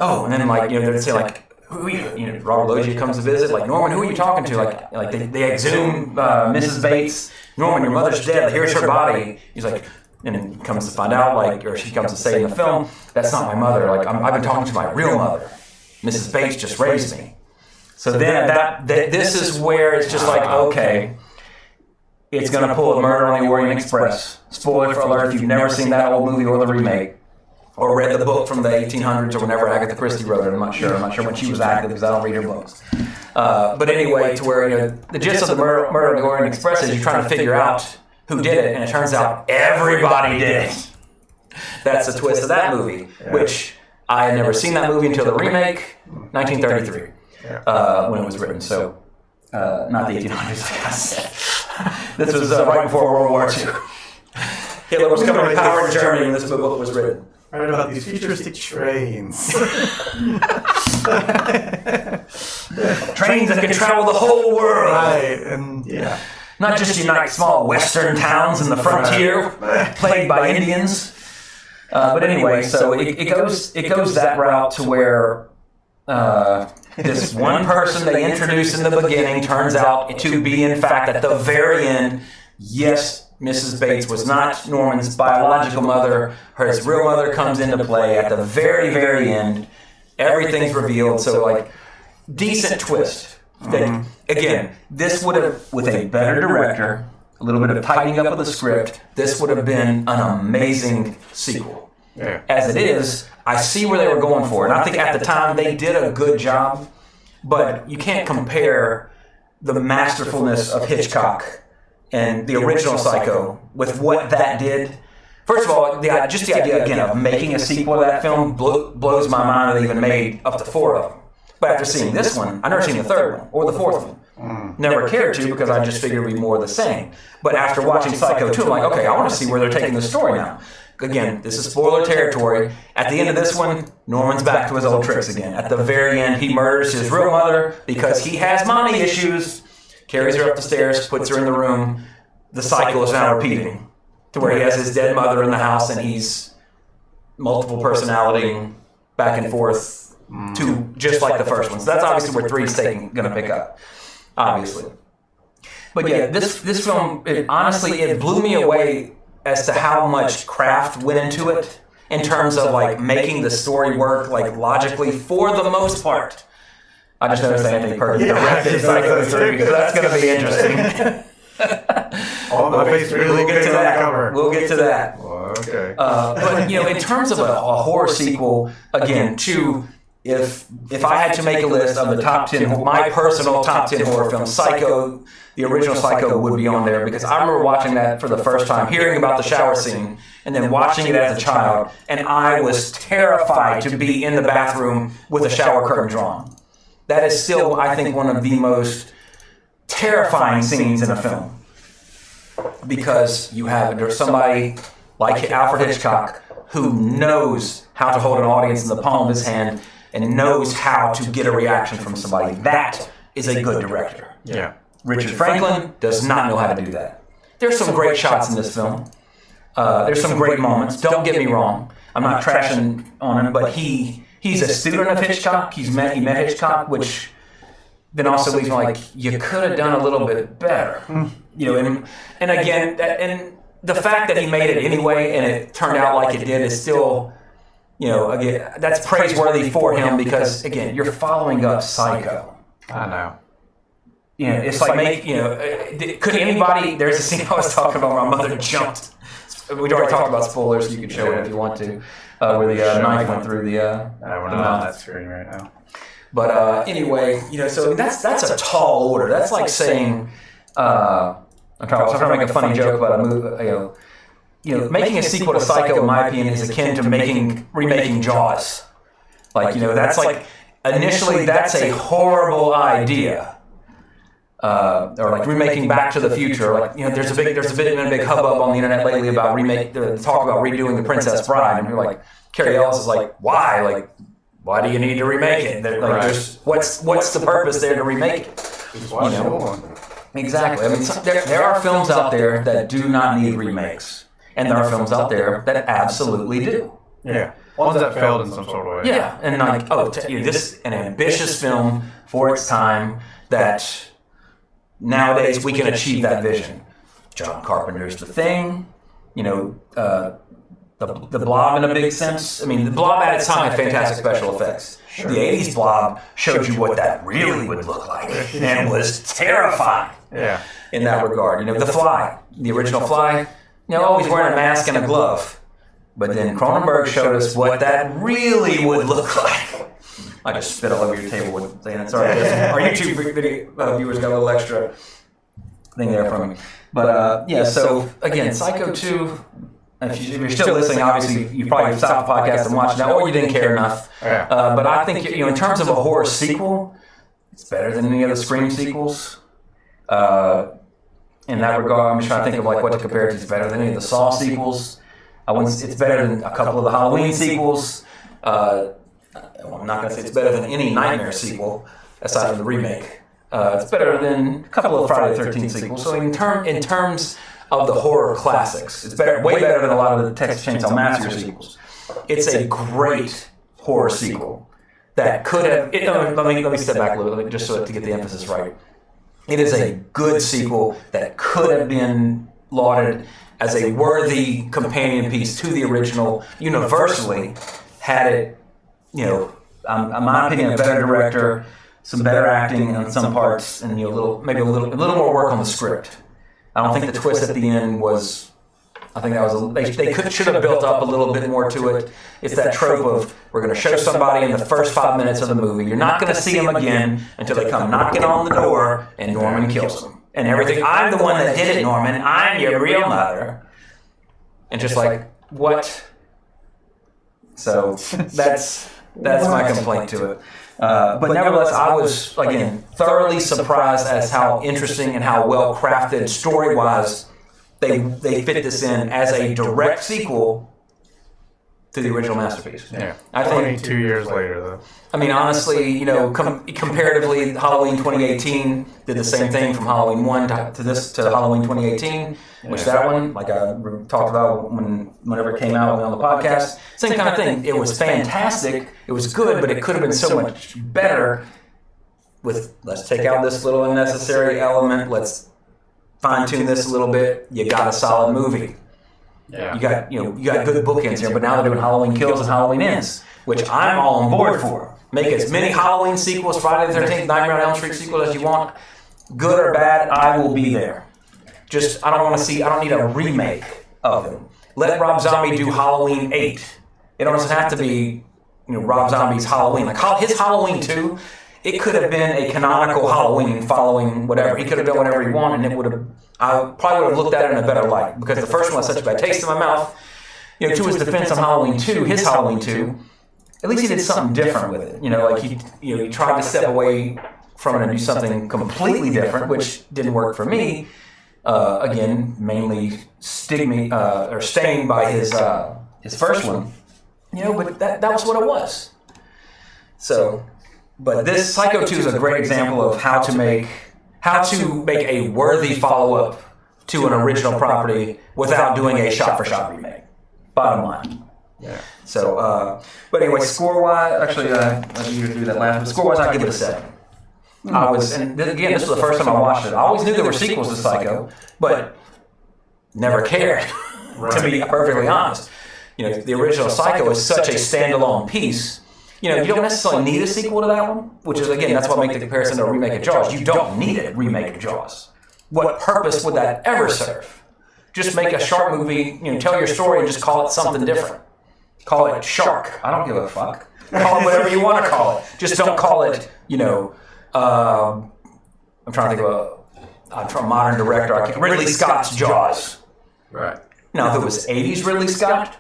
E: Oh," and then like they'd say like, "Who are you?" Robert Loggia comes to visit. Like, "Norman, who are you talking to?" Like they exhume Mrs. Bates. "Norman, your mother's dead. Here's her body." He's like, and then comes to find out or she comes to say in the film, "That's not my mother. Like I've been talking to my real mother. Mrs. Bates just raised me." So then this is where it's just like, okay, it's going to pull a Murder on the Orient Express. Spoiler alert if you've never seen that old movie or the remake, or read the book from the 1800s or whenever Agatha Christie wrote it. I'm not sure when she was active because I don't read her books. But anyway, to where the gist of the Murder on the Orient Express is you're trying to figure out who did it, and it turns out everybody did it. That's the twist of that movie, which I had never seen that movie until the remake, 1933. When it was written, so not the 1800s, like I said. This was right before World War II. Hitler was coming to power in Germany when this book was written.
C: Right about these futuristic trains.
E: Trains that can travel the whole world.
C: Right, and yeah.
E: Not just unite small western towns in the frontier plagued by Indians. But anyway, so it goes that route to where this one person they introduced in the beginning turns out to be, in fact, at the very end, yes, Mrs. Bates was not Norman's biological mother. His real mother comes into play at the very, very end. Everything's revealed. So, like, decent twist. That, again, this would have, with a better director, a little bit of tightening up of the script, this would have been an amazing sequel.
C: Yeah.
E: As it is, I see where they were going for it. And I think at the time they did a good job, but you can't compare the masterfulness of Hitchcock and the original Psycho with what that did. First of all, just the idea, again, of making a sequel to that film blows my mind that they even made up to 4 of them. But after seeing this one, I've never seen the 3rd one or the 4th one. Never cared to because I just figured it'd be more of the same. But after watching Psycho 2, I'm like, okay, I want to see where they're taking the story now. Again, this is spoiler territory. At the end of this one, Norman's back to his old tricks again. At the very end, he murders his real mother because he has mommy issues, carries her up the stairs, puts her in the room. The cycle is now repeating to where he has his dead mother in the house and he's multiple personality back and forth to just like the first one. So that's obviously where 3 is going to pick up, obviously. But yeah, this film, honestly, it blew me away as to how much craft went into it in terms of like making the story work like logically for the most part. I just noticed Anthony Perkins directed Psycho 3 because that's going to be interesting.
C: My face really
E: We'll get to that. We'll get to that.
C: Okay.
E: But in terms of a horror sequel, again, if I had to make a list of the top 10, my personal top 10 horror films, Psycho, the original Psycho would be on there because I remember watching that for the first time, hearing about the shower scene, and then watching it as a child, and I was terrified to be in the bathroom with a shower curtain drawn. That is still, I think, one of the most terrifying scenes in a film because there's somebody like Alfred Hitchcock who knows how to hold an audience in the palm of his hand and knows how to get a reaction from somebody. That is a good director.
C: Yeah.
E: Richard Franklin does not know how to do that. There's some great shots in this film. There's some great moments. Don't get me wrong. I'm not trashing on him, but he's a student of Hitchcock. He met Hitchcock, which then also leaves me like, you could have done a little bit better. And again, and the fact that he made it anyway and it turned out like it did is still again, that's praiseworthy for him because, again, you're following up Psycho.
C: I know.
E: It's like could anybody? There's a scene I was talking about where my mother jumped. We'd already talked about spoilers, so you can show it if you want to, where the knife went through the.
C: We're not on that screen right now.
E: But anyway, so that's a tall order. That's like saying, I'm trying to make a funny joke about a movie. Making a sequel to Psycho, in my opinion, is akin to remaking Jaws. That's like initially that's a horrible idea. Or like remaking Back to the Future. There's been a big hubbub on the internet lately about talk about redoing The Princess Bride, and we're like, Carrie Ellis is like, why? Like, why do you need to remake it? What's the purpose there to remake it? Exactly. I mean, there are films out there that do not need remakes, and there are films out there that absolutely do.
C: Yeah, ones that failed in some sort of way.
E: Yeah, and this is an ambitious film for its time that. Nowadays, we can achieve that vision. John Carpenter's The Thing, the Blob in a big sense. I mean, the Blob at its time had fantastic special effects. Sure. The 80s Blob showed you what that really would look like and was terrifying in that regard. The Fly, the original Fly, always wearing a mask and a glove. But then Cronenberg showed us what that really would look like. I just spit all over your table with saying it's all right. Our YouTube video viewers got a little extra thing there from me. But so again, Psycho 2, if you're still listening, obviously you probably stopped the podcast and watched now, or you didn't care enough. But I think, in terms of a horror sequel, it's better than any of the Scream sequels. In that regard, I'm just trying to think of what to compare it to. It's better than any of the Saw sequels. It's better than a couple of the Halloween sequels. I'm not going to say it's better than any Nightmare sequel, aside from the remake. It's better than a couple of Friday the 13th sequels. So in terms of the horror classics, it's way better than a lot of the Texas Chainsaw Massacre sequels. It's a great horror sequel that could have. Let me step back a little bit, just to get the emphasis right. It is a good sequel that could have been lauded as a worthy companion piece to the original. Universally, had it. In my opinion, a better director, some better acting on some parts, and maybe a little more work on the script. I don't think the twist at the end was. I think that was they should have built up a little bit more to it. It's that trope of we're going to show somebody in the first 5 minutes of the movie. You're not going to see them again until they come knocking on the door and Norman kills them and everything. I'm the one that did it, Norman. I'm your real mother. And just like what? So that's my complaint to it. But nevertheless, I was, again, thoroughly surprised as how interesting and how well crafted story-wise they fit this in as a direct sequel to the original masterpiece.
C: Yeah.
E: I think
C: 22 years later, though.
E: I mean, honestly, comparatively, Halloween 2018 did the same thing from Halloween 1 to Halloween 2018, which that one, like I talked about whenever it came out on the podcast, same kind of thing. It was fantastic. It was good, but it could have been so much better with, let's take out this little unnecessary element, let's fine-tune this a little bit. You got a solid movie. Yeah. You got good bookends here, but now they're doing Halloween Kills and Halloween Ends, which I'm all on board for. Make as many Halloween sequels, Friday the 13th, Nightmare on Elm Street sequels as you want. Good or bad, I will be there. I don't need a remake of them. Let Rob Zombie do Halloween 8. It doesn't have to be, Rob Zombie's Halloween. Like his Halloween 2, it could have been a canonical Halloween following whatever. He could have done whatever he wanted, and I probably would have looked at it in a better light, because the first one had such a bad taste in my mouth. To his defense on Halloween 2, his Halloween 2, at least he did something different with it. He tried to step away from it and do something completely different, which didn't work for me. Again, mainly stained by his first one. But that was what it was. So, but this Psycho 2 is a great example of how to make a worthy follow-up to an original property without doing a shot-for-shot remake. Bottom line.
C: Yeah.
E: So, but anyway, score-wise, actually, I need to do that last. But score-wise, I give it a 7. This was the first time I watched it. I always knew there were sequels to Psycho, but never cared, to be perfectly honest. the original Psycho is such a standalone piece. You don't necessarily need a sequel to that one, which is, again, that's what makes the comparison to a remake of Jaws. You don't need a remake of Jaws. What purpose would that ever serve? Just make a shark movie, tell your story and just call it something different. Call it Shark. I don't give a fuck. Call it whatever you want to call it. Just don't call it, I'm trying to think of a modern director. Ridley Scott's Jaws.
C: Right.
E: Now, if it was 80s Ridley Scott,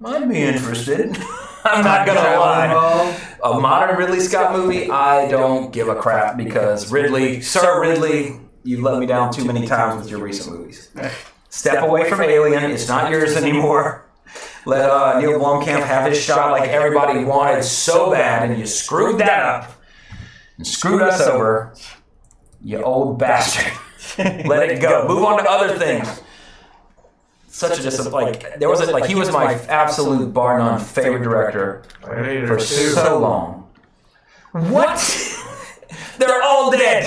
E: I'd be interested. I'm not going to lie. A modern Ridley Scott movie, I don't give a crap because Sir Ridley, you've let me down too many times with your recent movies. Step away from Alien. It's not yours anymore. Let Neil Blomkamp have his shot like everybody wanted so bad, and you screwed that up and screwed us over, you old bastard. Let it go. Move on to other things. Such a disappointment. There was he was my absolute bar none favorite director for so long. What? They're all dead,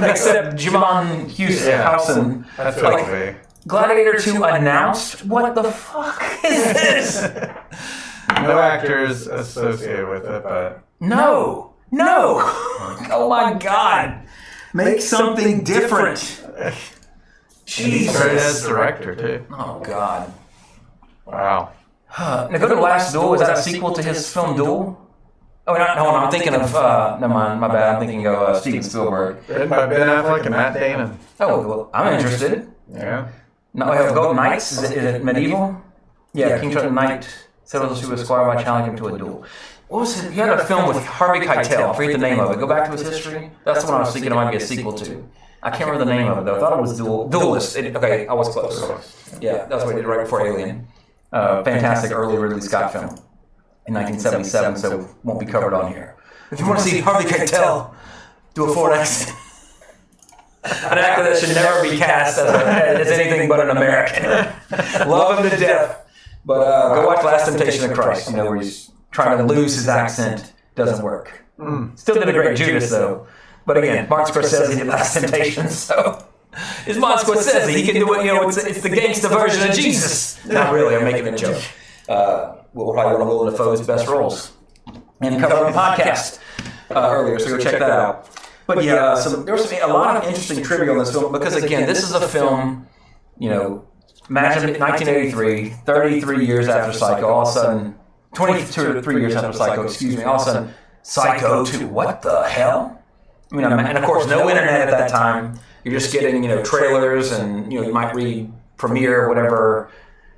E: except Jimon Housen.
C: That's right.
E: Gladiator 2 announced. What the fuck is this?
C: No actors associated with it, but
E: no. Oh my God! Make something different. Jesus.
C: He's credited as director, too.
E: Oh, God.
C: Wow.
E: Now go to Last Duel. Is that a sequel to his film Duel? Oh, no, I'm thinking of, never mind, my bad. I'm thinking of Steven Spielberg.
C: Written by Ben Affleck and Matt Damon.
E: Oh, well, I'm interested.
C: Yeah.
E: No, we have Golden Knights. Is it medieval? Yeah, King Charles Knight settles to a squire by challenging him to a duel. What was it? He had a film with Harvey Keitel. I forget the name of it. Go back to his history. That's the one I was thinking it might be a sequel to. I can't remember the name of it, though. I thought it was Duelist. Okay, I was close. Yeah, that's what he did right before Alien. Fantastic early Ridley Scott film in 1977, so won't be covered on here. If you want to see Harvey Keitel do a foreign accent, an actor that should never be cast as anything but an American. Love him to death. But go watch Last Temptation of Christ, where he's trying to lose his accent. Doesn't work. Still did a great Judas, though. But again, Martin Scorsese did Last Temptation, so it's Martin Scorsese. He can do it, it's the gangster version of Jesus. Not really, I'm making a joke. We'll probably want to Willem Dafoe's best roles. And cover on podcast earlier, so go check that out. But yeah, there was a lot of interesting trivia on this film, because again, this is a film, imagine 1983, 33 years after Psycho, all of a sudden, 22 or 3 years after Psycho, all of a sudden, Psycho 2, what the hell? And of course, no internet at that time. You're just getting, trailers, and you might read Premiere, whatever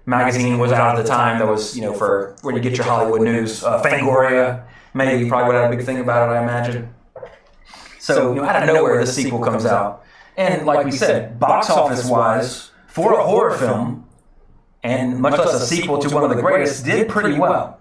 E: magazine was out at the time that was, for where you get your Hollywood news. Fangoria, maybe probably would have a big thing about it, I imagine. So, out of nowhere, the sequel comes out, and like we said, box office wise, for a horror film, and much less a sequel to one of the greatest, did pretty well.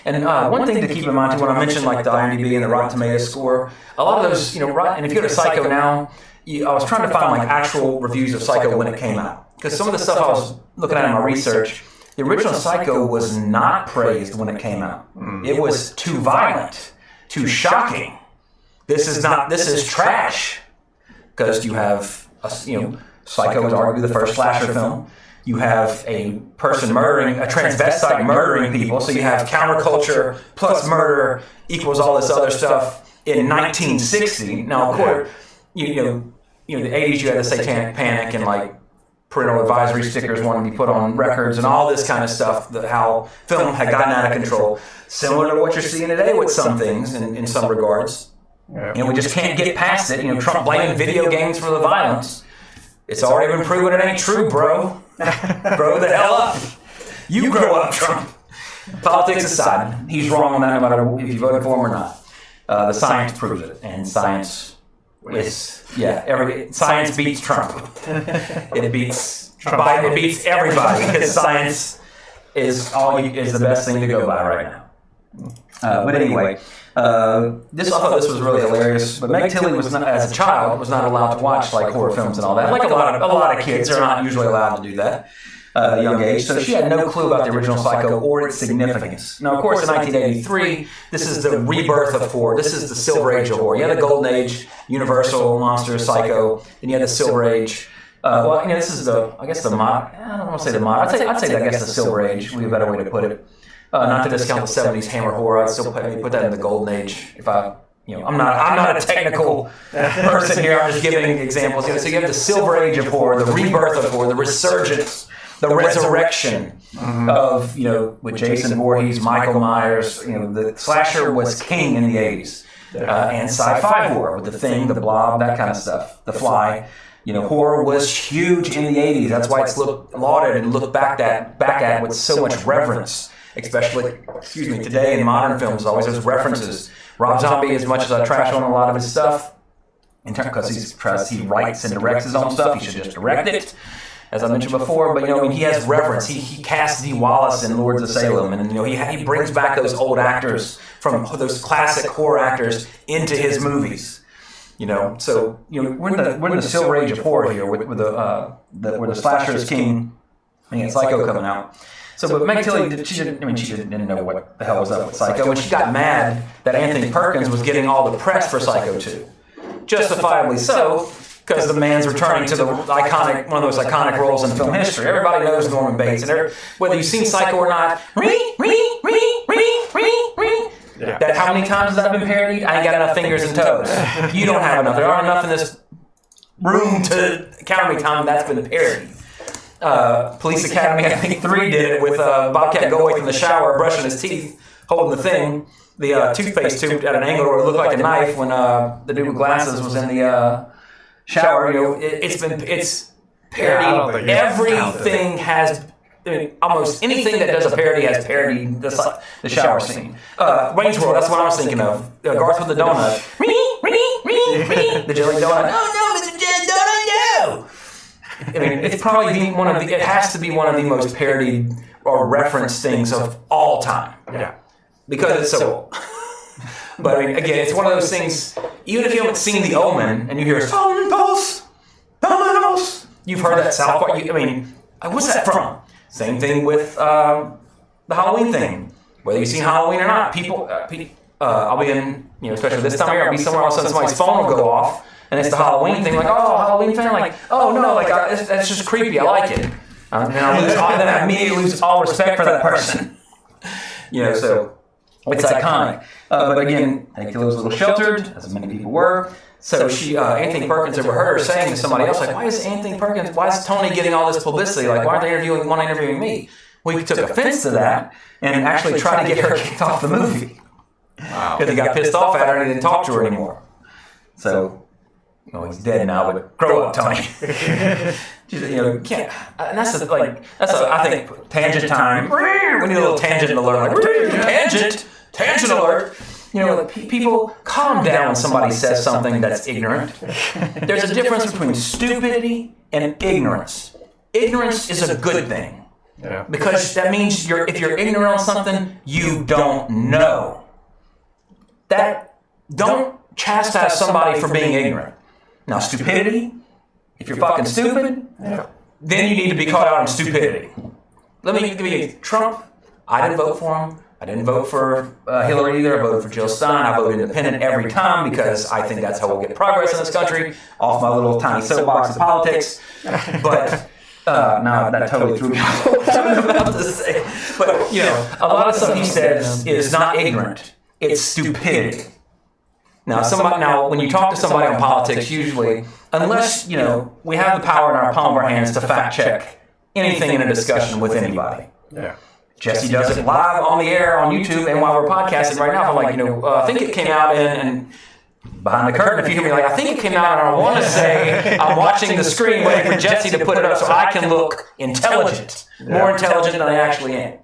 E: And one thing to keep in mind, too, when I mentioned like the IMDb and the Rotten Tomatoes score, a lot of those, and if you go to Psycho now, I was trying to find like actual reviews of Psycho when it came out. Because some of the stuff I was looking at in my research, the original Psycho was not praised when it came out. It was too violent, too shocking. This is trash. Because you have, Psycho was arguably the first slasher film. You have a person a transvestite murdering people. So you have counterculture plus murder equals all this other stuff in 1960. Now, of course, the 80s, you had the Satanic Panic and like parental advisory stickers wanting to be put on records and all this kind of stuff, how film had gotten out of control. Similar to what you're seeing today with some things in some regards. We just can't get past it. Trump blaming video games for the violence. It's already been proven it ain't true, bro. Grow the hell up. You grow up, Trump. Politics aside, he's wrong on that no matter if you voted for him or not. The science proves it, and science is, science beats Trump. It beats Biden, it beats everybody, because science is the best thing to go by right now. But anyway, I thought this was really hilarious. But Meg Tilly was not, as a child, was not allowed to watch like horror films and all that. Like a lot of kids are not usually allowed to do that at a young age. So she had no clue about the original Psycho or its significance. Now, of course, in 1983, this is the rebirth of horror. This is the Silver Age of horror. You had the Golden Age, Universal, Monsters, Psycho. Then you had the Silver Age, This is I guess the mod. I don't want to say the mod. I'd say I guess the Silver Age would be a better way to put it. Not to discount the '70s hammer horror. I'd still put that in the Golden Age. If I'm not a technical person here. I'm just giving examples. So you have the Silver Age of horror, the rebirth of horror, the resurgence, the resurrection of with Jason Voorhees, Michael Myers. The slasher was king in the '80s, and sci-fi horror with The Thing, The Blob, that kind of stuff. The Fly. Horror was huge in the '80s. That's why it's lauded and looked back at with so much reverence. Especially, today in modern films, always there's references. Rob Zombie, as much as I trash on a lot of his stuff, because he writes and directs his own stuff, he should just direct it, as I mentioned before. But he has reverence. He casts Dee Wallace in Lords of Salem, and he brings back those old actors from those classic horror actors into his movies. So we're in the Silver Age of horror here, with where the slasher is king, and Psycho coming out. So, but Meg Tilly, she didn't know what the hell was up with Psycho, and she got mad that Anthony Perkins was getting all the press for Psycho 2. Justifiably so, because the man's returning to one of those iconic roles in film history. Everybody knows Norman Bates, and whether you've seen Psycho or not, that how many times has that been parodied? I ain't got enough fingers and toes. You don't have enough. There aren't enough in this room to count how many times that's been parodied. Police Academy, I think 3 did it with Bobcat Goldthwait from the shower brushing his teeth, holding the thing, the toothpaste tube at an angle where it looked like a knife when the dude with glasses was in the shower. It's parodied. Everything has. Almost anything that does a parody has parodied the shower scene. Wayne's World, that's what I was thinking of. Garth with the donut. The jelly donut. Oh no, Mr. Jelly Donut, no! It's probably it has to be one of the most parodied or referenced things of all time. Yeah. Because it's so old. But again, it's one of those things, even if you haven't seen The Omen and you hear Dominoes, you've heard that South Park. What's that from? Same thing with the Halloween thing. Whether you've seen Halloween or not, people, I'll be in, especially this time of year, I'll be somewhere else and somebody's phone will go off. And it's the Halloween thing, like, oh, Halloween fan, like, oh no, like that's just creepy. I like it. And then I immediately lose all respect for that person. So it's iconic. But again, I think he was a little sheltered, as many people were. So Anthony Perkins overheard her saying to somebody else, like, why is Tony getting all this publicity? Like, why aren't they interviewing me? Well, he took offense to that and actually tried to get her kicked off the movie. Wow. Because he got pissed off at her and he didn't talk to her anymore. So. He's dead now, but grow up, Tony. Can't. And I think tangent time. We need a little tangent alert. Like tangent alert. People calm down when somebody says something that's ignorant. There's a difference between stupidity and ignorance. Ignorance is a good thing. Yeah. Because that means if you're ignorant on something, you don't know. Don't chastise somebody for being ignorant. Now, stupidity, if you're fucking stupid, then you need to be caught out on stupidity. Let me give you Trump. I didn't vote for him. I didn't vote for Hillary either. I voted for Jill Stein. I voted independent every time because I think that's how we'll get progress in this country, off my little tiny soapbox of politics. But now that totally threw me off what I was about to say. But, a lot of stuff he says is not ignorant. It's stupidity. Now, when you talk to somebody on politics, usually, unless, we have the power in our palm of our hands to fact check anything in a discussion with anybody. Yeah. Jesse does it live on the air on YouTube, and while we're podcasting right now, I'm like, I think it came out and behind the curtain, if you hear me, like, I think it came out, and I want to say I'm watching the screen waiting for Jesse to put it up so I can look intelligent, more intelligent than I actually am.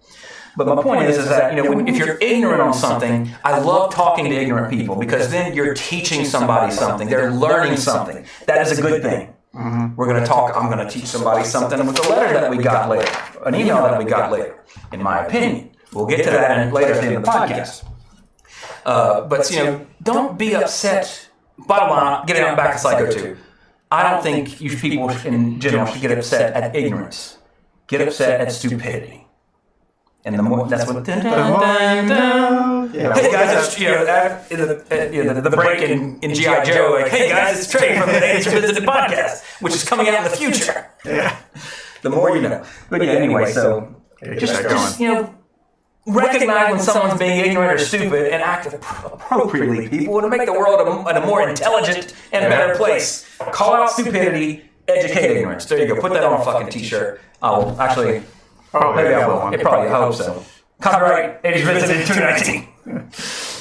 E: But my point is that, if you're ignorant on something, I love talking to ignorant people because then you're teaching somebody something. They're learning something. That is a good thing. Mm-hmm. I'm going to teach somebody something with a letter that we got later, an email that we got later, in my opinion. We'll get to that later at the end of the podcast. But don't be upset. Bottom line, getting back to Psycho 2. I don't think you people in general should get upset at ignorance. Get upset at stupidity. And the more, that's what.
C: The more you know. Yeah.
E: Hey guys, the break in G.I. Joe, like, hey guys, it's Trey from the Aliens Revisited podcast, which is coming out in the future.
C: Yeah.
E: The more you know. But yeah, anyway, so just recognize when someone's being ignorant or stupid and act appropriately, people, to make the world a more intelligent and better place. Call out stupidity, educate ignorance. There you go. Put that on a fucking t-shirt. I'll actually... maybe I will. I hope so. Copyright 80s Revisited 219.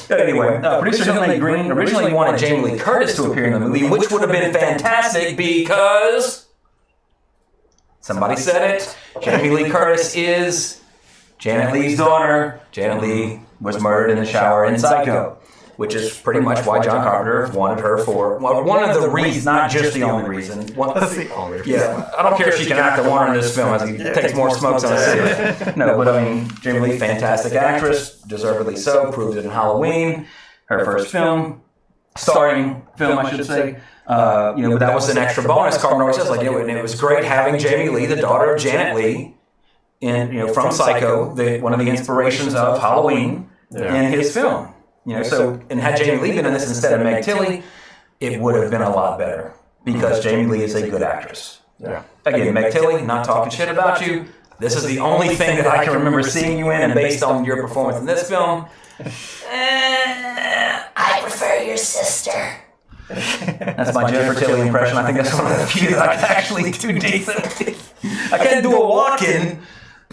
E: But anyway, producer Hillary Green originally wanted Jamie Lee Curtis to appear in the movie, which would have been fantastic because somebody said it. Jamie Lee Curtis is Janet Leigh's daughter. Janet Leigh was murdered in the shower in Psycho, which is pretty much why John Carpenter wanted her for, well, one of the reasons, not just the only reason.
C: That's the only reason.
E: Yeah, I don't care if she can act the one in this film as he takes more smokes on a city. No, but I mean, Jamie Lee, fantastic actress, deservedly so, proved it in Halloween, her first film, starring film, I should say. But that was an extra bonus. Carpenter says, like, it was great having Jamie Lee, the daughter of Janet Leigh, from Psycho, one of the inspirations of Halloween, in his film. And had Jamie Lee been in this instead of Meg Tilly, it would have been a lot better because Jamie Lee is a good actress.
C: Yeah.
E: Again, Meg Tilly, not talking shit about you. This is the only thing that I can remember seeing you in, and based on your performance in this film,
F: I prefer your sister.
E: that's my Jennifer Tilly impression. I think that's one of the few that I can actually do decent. I can't do a walk-in.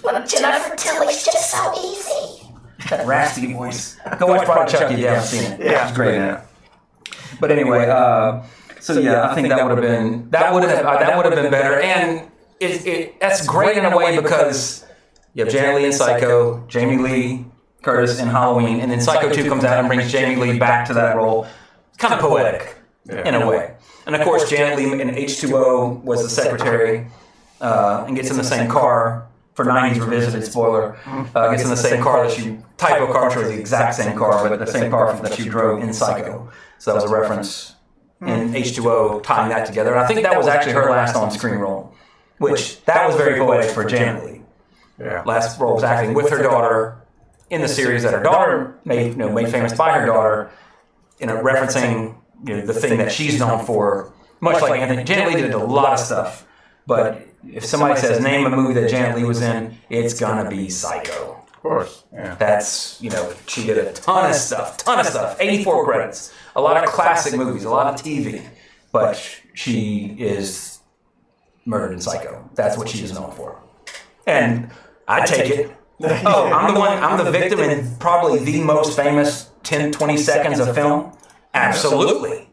F: But Jennifer Tilly's just so easy.
E: That raspy voice. Go watch Pride Chucky if you haven't seen it.
C: Yeah.
E: It's great in it. But anyway, I think that would have been better, and that's great in a way because you have Janet Leigh in Psycho, Jamie Lee Curtis in Halloween, and then Psycho 2 comes out and brings Jamie Lee back to that role. It's kind of poetic in a way. And of course, Janet Leigh in H2O was the secretary and gets in the same car. For 90s Revisited, spoiler, gets in the same car that typo car, which was the exact same car, but the same car that she drove in Psycho. So that was a reference in H2O tying that together. And I think that was actually her last on-screen role, which that was very poetic for Janet Leigh.
C: Yeah.
E: Last role was acting with her daughter in the series that her daughter made famous by her daughter, referencing the thing that she's known for. Much like Anthony, Janet Leigh did a lot of stuff, but if somebody says name a movie that Janet Leigh was in, it's gonna be Psycho.
C: Of course. Yeah.
E: That's, she did a ton of stuff, 84 credits, a lot of classic movies, a lot of TV, but she is murdered in Psycho. That's what she is known for. And I take it. Oh, I'm the victim in probably the most famous 10, 20 seconds of film? Absolutely.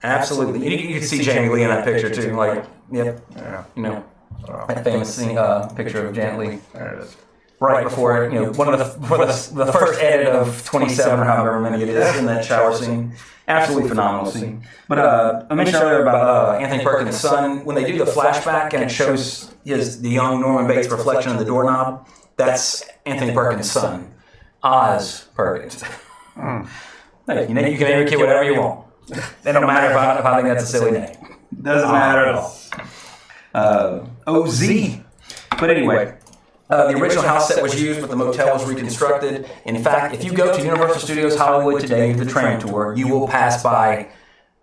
E: Absolutely. You can see Jamie Lee in that picture too. Like, yep.
C: Yeah.
E: That famous picture of Janet Leigh.
C: There it is.
E: Right before, one of the first edit of 27 or however many it is in that shower scene. Absolutely phenomenal scene. But I mentioned earlier about Anthony Perkins' son. When they do the flashback and it shows the young Norman Bates reflection of the doorknob, that's Anthony Perkins' son, Oz Perkins. Hey, you can name your kid whatever you want. It don't matter if I think that's a silly name.
C: Doesn't matter at all.
E: OZ. But anyway, the original house set was used, but the motel was reconstructed. In fact, if you go to Universal Studios Hollywood today, the train tour, you will pass by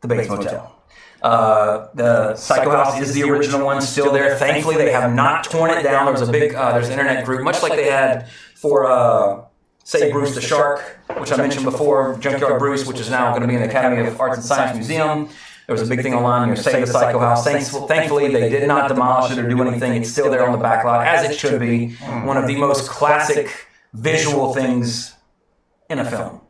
E: the Bates Motel. The Psycho House is the original one, still there. Thankfully, they have not torn it down. There was a big, there's an internet group, much like they had for, say, Bruce the Shark, which I mentioned before, Junkyard Bruce, which is now going to be in the Academy of Arts and Science Museum. There was a big thing online, Save the Psycho House. Thankfully, they did not demolish it or do anything. It's still there on the back lot, as it should be. One of the most classic visual things in a film.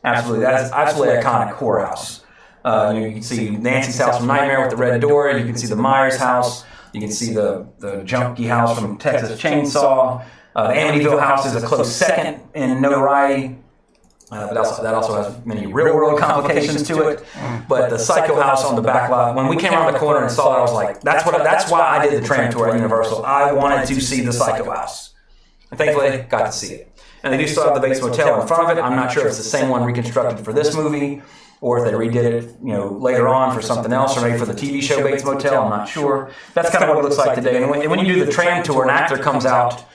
E: Absolutely. That is absolutely iconic horror house. You can see Nancy's house from Nightmare with the red door. You can see the Myers house. You can see the Junkie house from Texas Chainsaw. The Amityville house is a close second in notoriety. But that also has many real-world complications to it. But the Psycho House on the back lot, when we came around the corner and saw it, I was like, that's why I did the tram tour at Universal. I wanted to see the Psycho House. And thankfully, I got to see it. And they do still have the Bates Motel in front of it. I'm not sure if it's the same one reconstructed for this movie, or if they redid it, later on for something else, or maybe for the TV show Bates Motel. I'm not sure. That's kind of what it looks like today. And when you do the tram tour, an actor comes out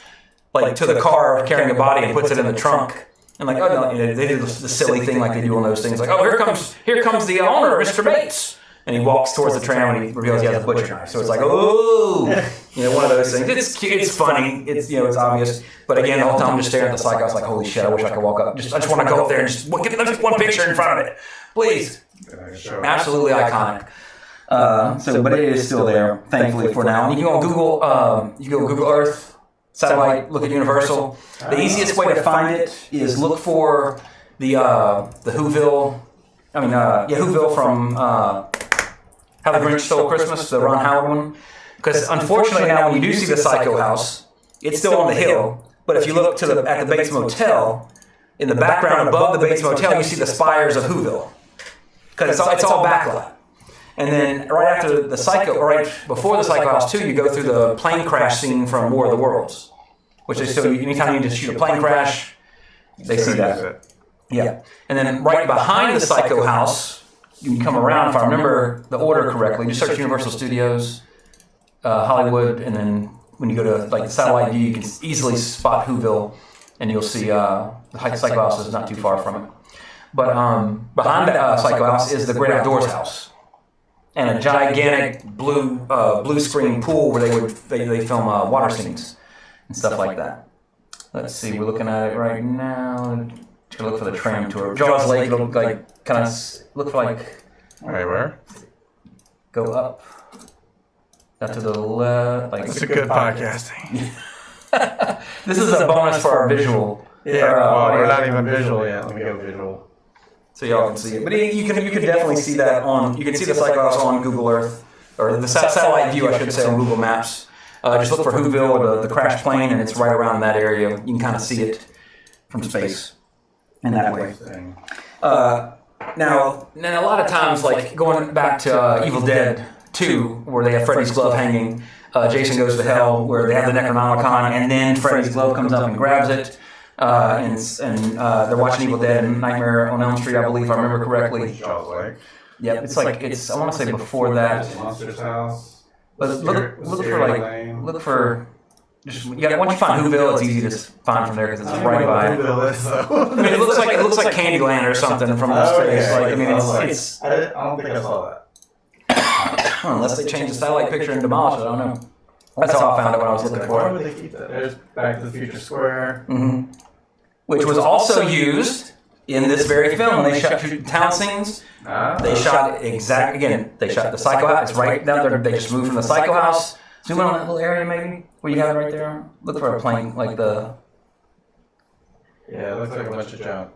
E: like to the car carrying a body and puts it in the trunk. And like, oh no, they do the silly thing like they do on those things. Like, oh, here comes the owner, Mr. Bates. And he walks towards the tram and he reveals he has a butcher knife. So it's like, oh, one of those things. It's funny. It's it's obvious. But again, the whole time I'm just staring at the psycho. I was like, holy shit, I wish I could walk up. I just want to go up there and just get one picture in front of it, please. Absolutely iconic. But it is still there, thankfully for now. And you can go on Google Earth, satellite, look at Universal. The easiest way to find it is look for the Whoville. Whoville from How the Grinch Stole Christmas, the Ron Howard one. Because unfortunately now when you do see the Psycho House, it's still on the hill. But if you look at the Bates Motel, in the background above the Bates Motel, you see the spires of Whoville. Because it's all backlit. And then right after the Psycho, or right before the Psycho House 2, you go through the plane crash scene from War of the Worlds. Which is so anytime you just shoot a plane crash, they see that. Yeah. And then right behind the Psycho House, you can come around, if I remember the order correctly, just search Universal Studios, Hollywood, and then when you go to like the satellite view, you can easily spot Whoville, and you'll see the Psycho House is not too far from it. But behind the Psycho House is the Great Outdoors House, and a gigantic blue screen pool where they film water scenes and stuff like that. Let's see, we're looking at it right now. Just gonna look for the tram tour. Jaws Lake, it'll like kind of look like.
C: Wait, where?
E: Go up. Not to the left. Like
C: it's a good podcasting.
E: This is a bonus for our visual.
C: Yeah, we're not even visual yet. Let me go visual.
E: So y'all can see it, but you can definitely see that on. You can see the Psycho House on Google Earth, or the satellite view, I should say, on Google Maps. Just look for Whoville or the crashed plane, and it's right around in that area. You can kind of see it from space. In that way. Now, a lot of times, like going back to Evil Dead 2, where they have Freddy's glove hanging, Jason Goes to Hell, where they have the Necronomicon, and then Freddy's glove comes up and grabs it, and they're watching Evil Dead and Nightmare on Elm Street, I believe, if I remember correctly. Yep, it's I want to say before that.
C: Monster's House.
E: Look for. Once you find Whoville, it's easy to find from there because it's right by it. I mean, it looks like Candyland or something from the space.
C: Okay.
E: It's.
C: I don't think I saw that.
E: Unless they change the satellite picture and demolish it, I don't know. That's how I found it when I was looking for
C: Why
E: it.
C: would they keep that? There's Back to the Future Square.
E: Mm-hmm. Which was also used in this very film when they shot town scenes. They shot they shot the Psycho House. It's right down there. They just moved from the Psycho House. Zoom in on that little area maybe where you have it right there. Look for a plane like the.
C: Yeah, it looks like a bunch of junk.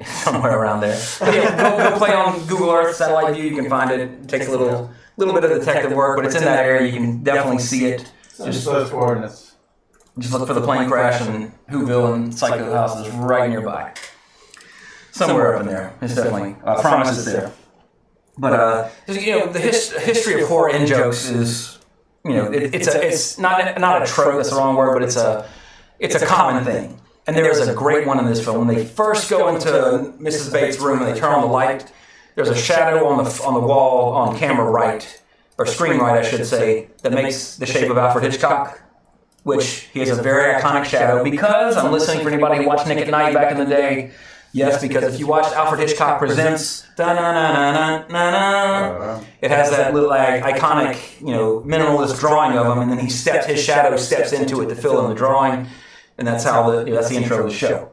E: Somewhere around there. Go play on Google Earth satellite view. You can find it. It takes a little bit of detective work, but it's in that area. You can definitely see it.
C: Just those coordinates.
E: Just look for the plane crash and Whoville and Psycho House is right nearby. Somewhere up in there. It's definitely. I promise it's there. But the history of horror in jokes is. It's not a trope. That's the wrong word, but it's a common thing. And there is a great one in this film. When they first go into Mrs. Bates' room and they turn on the light, there's a shadow on the wall on camera right, or screen right, I should say, that makes the shape of Alfred Hitchcock, which he has a very iconic shadow. Because I'm listening for anybody who watched Nick at Night back in the day. Yes, because if you watched Alfred Hitchcock Presents, it has that little iconic, minimalist drawing of him, and then his shadow steps into it to fill in the drawing, and that's how that's the intro of the show.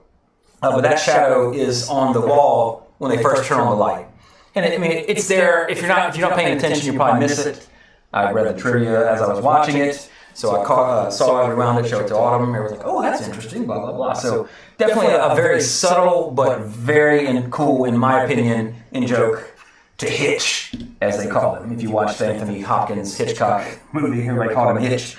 E: But that shadow is on the wall when they first turn on the light, and it's there. If you're not paying attention, you probably miss it. I read the trivia as I was watching it. So I saw it around it, showed it to Autumn, and was like, oh, that's interesting, blah, blah, blah. So definitely a very subtle, but very cool, in my opinion, in joke to Hitch, as they call it. If you watched the Anthony Hopkins Hitchcock movie, everybody called him Hitch.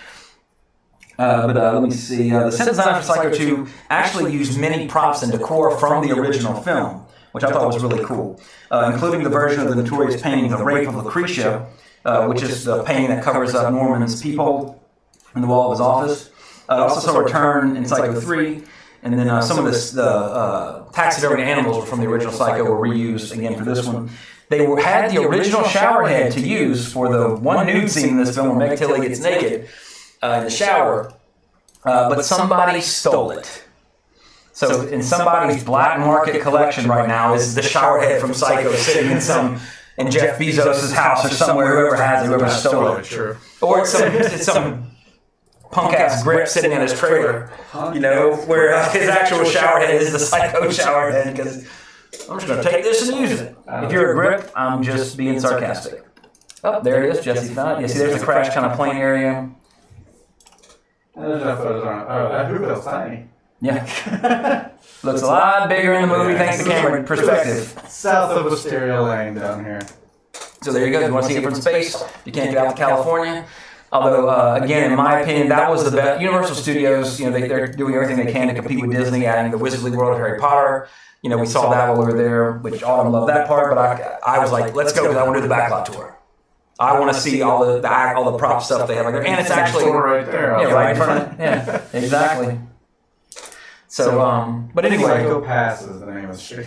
E: Let me see. The set design for Psycho 2 actually used many props and decor from the original film, which I thought was really cool, including the version of the notorious painting, The Rape of Lucretia, which is the painting that covers up Norman's peephole in the wall of his office. Also saw Return in Psycho 3, and then some of the taxidermy animals were from the original Psycho were reused again for this one. They had the original shower head to use for the one nude scene in this film where Meg Tilly gets naked in the shower. but somebody stole it. So in somebody's black market collection right now is the showerhead from Psycho sitting in Jeff Bezos' house or somewhere, whoever stole it.
C: Sure.
E: Or it's some punk-ass grip sitting in his trailer, where his actual showerhead is the Psycho showerhead, because I'm just going to take this and use it. If you're a grip, I'm just being sarcastic. Oh, there it is, Jesse found it. Yeah, see, there's the crash kind of plane area.
C: There's no photos on it. Oh, that hoop feels tiny.
E: Yeah. Looks a lot bigger in the movie thanks to camera perspective.
C: South of Wisteria Lane down here.
E: So there you go. You want to see it from space? You can't get out to California. Although, again, in my opinion, that was the best. Universal Studios, they're doing everything they can to compete with Disney, adding the Wizardly World of Harry Potter. We saw that while we were there, which Autumn loved that part, but I was like, let's go, because I want to do the backlot tour. I want to see all the prop stuff they have like there, and it's actually
C: right there.
E: Yeah, right in front of it. Yeah, exactly. So, but anyway,
C: Psycho Pass is the name of the street.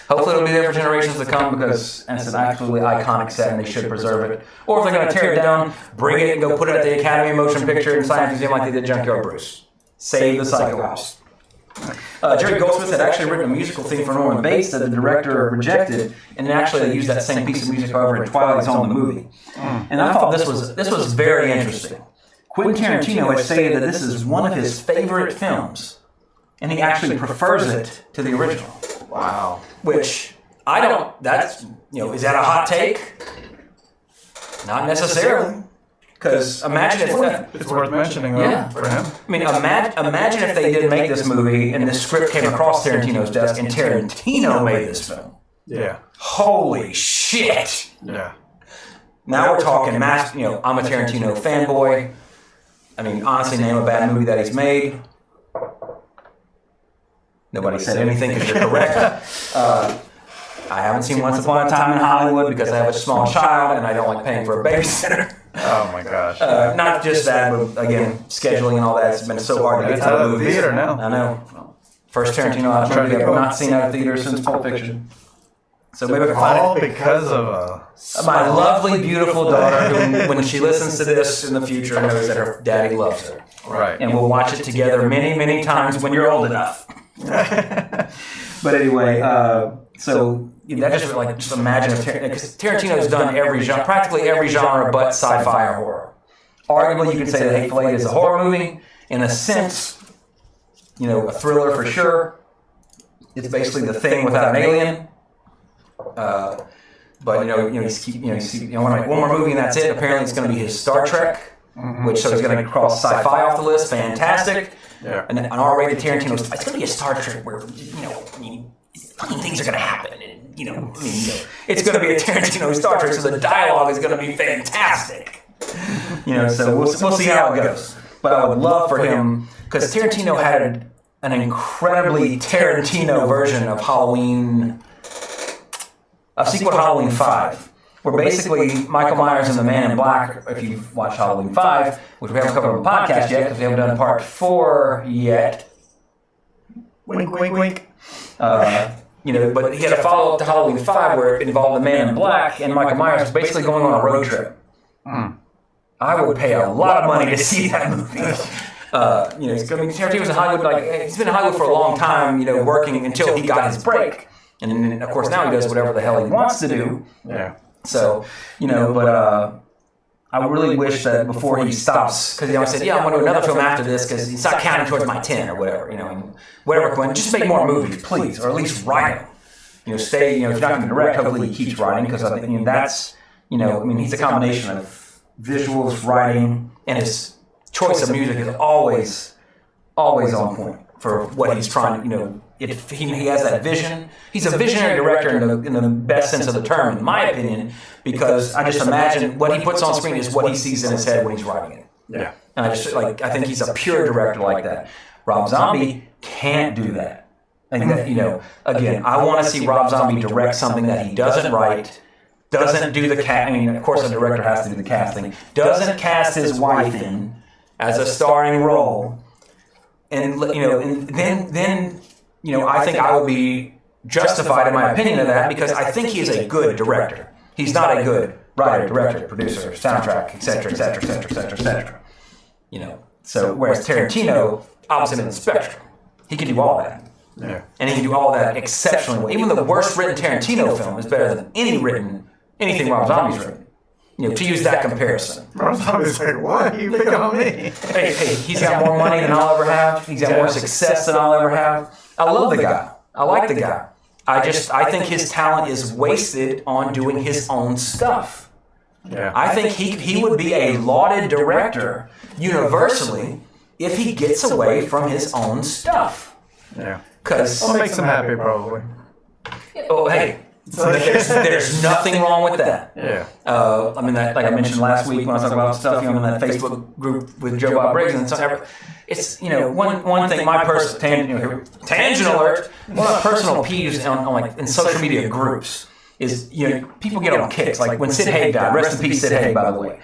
E: Hopefully it'll be there for generations to come, because it's an absolutely iconic set and they should preserve it. Or if they're going to tear it down, bring it and go put it at the Academy of Motion Picture and Science Museum like they did Junkyard Bruce. Save the Psycho House. Jerry Goldsmith had actually written a musical theme for Norman Bates that the director rejected, and actually they used that same piece of music over in Twilight Zone, the movie. And I thought this was very interesting. Quentin Tarantino has stated that this is one of his favorite films, and he actually prefers it to the original.
C: Wow.
E: Which I don't. That's is that a hot take? Not necessarily. Because imagine if
C: it's worth mentioning though, for him.
E: I mean, imagine if they did make this movie and this script came across Tarantino's desk and Tarantino made this film.
C: Yeah.
E: Holy shit!
C: Yeah.
E: Now we're talking I'm a Tarantino fanboy. I mean, honestly, name a bad movie that he's made. Nobody said anything because you're correct. I haven't seen Once Upon a Time in Hollywood because I have a small child and I don't like paying for a babysitter.
C: Oh my gosh.
E: Not just that, but again, scheduling and all that. It's been so hard to get to the movies.
C: Theater now.
E: I know. First Tarantino movie I've not seen out of theater since Pulp Fiction. So maybe I find
C: all because of
E: my lovely, beautiful daughter, who, when she listens to this in the future, knows that her daddy loves her.
C: Right.
E: And we'll watch it together many, many times when you're old enough. But anyway, so that just imagine if because Tarantino's done practically every genre but sci-fi or horror. Arguably, you could say that Hateful Eight is a horror movie. In a sense, a thriller for sure. It's basically The Thing without an alien. But one more movie and that's it. Apparently, it's going to be his Star Trek, so he's going to cross sci-fi off the list. Fantastic.
C: Yeah.
E: And an R-rated Tarantino. It's going to be a Star Trek where fucking things are going to happen. And, it's going to be a Tarantino Star Trek, so the dialogue is going to be fantastic. So we'll see how it goes. But I would love for him, because Tarantino had an incredibly Tarantino version of Halloween, a sequel to Halloween 5, where basically Michael Myers and the Man in Black, if you've watched Halloween 5, which we haven't covered on the podcast yet because we haven't done part 4 yet.
C: Wink, wink, wink.
E: But he had a follow-up to Halloween 5 where it involved the Man in Black and Michael Myers basically going on a road trip. I would pay a lot of money to see that movie. Tarantino was in Hollywood, he's been in Hollywood for a long time, working until he got his break. And then, of course, now he does whatever the hell he wants to do.
C: Yeah.
E: So, but I really wish that before he stops, because I said, I'm going to do another film after this because he's not counting towards my 10 or whatever, and whatever, Quentin, just make more movies, please, or at least write them. Stay, if you're not going to direct, hopefully he keeps writing, because I think that's, he's a combination of visuals, writing, and his choice of music is always on point for what he's trying to, if he has that vision. He's a visionary director in the best sense of the term, in my opinion, because I just imagine what he puts on screen is what he sees in his head when he's writing it.
C: Yeah.
E: And I think he's a pure director like that. Rob Zombie can't do that. And again, I want to see Rob Zombie direct something that he doesn't write, doesn't do the of course a director has to do the casting, doesn't cast his wife in as a starring role, and then I think I would be justified in my opinion of that, because I think he is a good director. He's not a good writer, director, producer, soundtrack, etc., etc., etc., etc., etc. So whereas Tarantino, opposite end of the spectrum, he can do all that.
C: Yeah.
E: And he can do all that exceptionally well. Even the worst written Tarantino film is better than anything Rob Zombie's written. To use that comparison.
C: Rob Zombie's like, what? You picking on me?
E: Hey, he's got more money than I'll ever have. He's got more success than I'll ever have. I love the guy. I like the guy. I think his talent is wasted on doing his own stuff.
C: Yeah.
E: I think he would be a lauded director universally if he gets away from his own stuff.
C: Yeah.
E: Because
C: Well, makes him happy, probably.
E: oh hey, there's nothing wrong with that.
C: Yeah.
E: I mean, like I mentioned last week when I was talking about stuff, I'm in that Facebook group with Joe Bob Briggs, and so it's one thing. My personal tangent alert. One of my personal peeves on like in social media groups is people get on kicks like when Sid Haig died. Rest in peace, Sid Haig, by the way.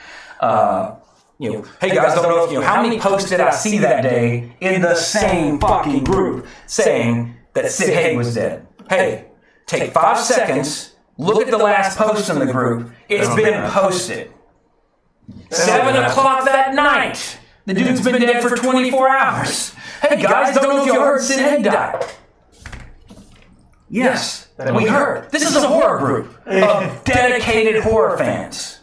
E: Hey guys, don't know if how many posts did I see that day in the same fucking group saying that Sid Haig was dead? Hey. Take 5 seconds, look at the last post in the group. It's been posted. 7 o'clock that night. The dude's been dead for 24 hours. Hey guys, don't know if you heard Sid Haig died. Yes, we heard. This is a horror group of dedicated horror fans.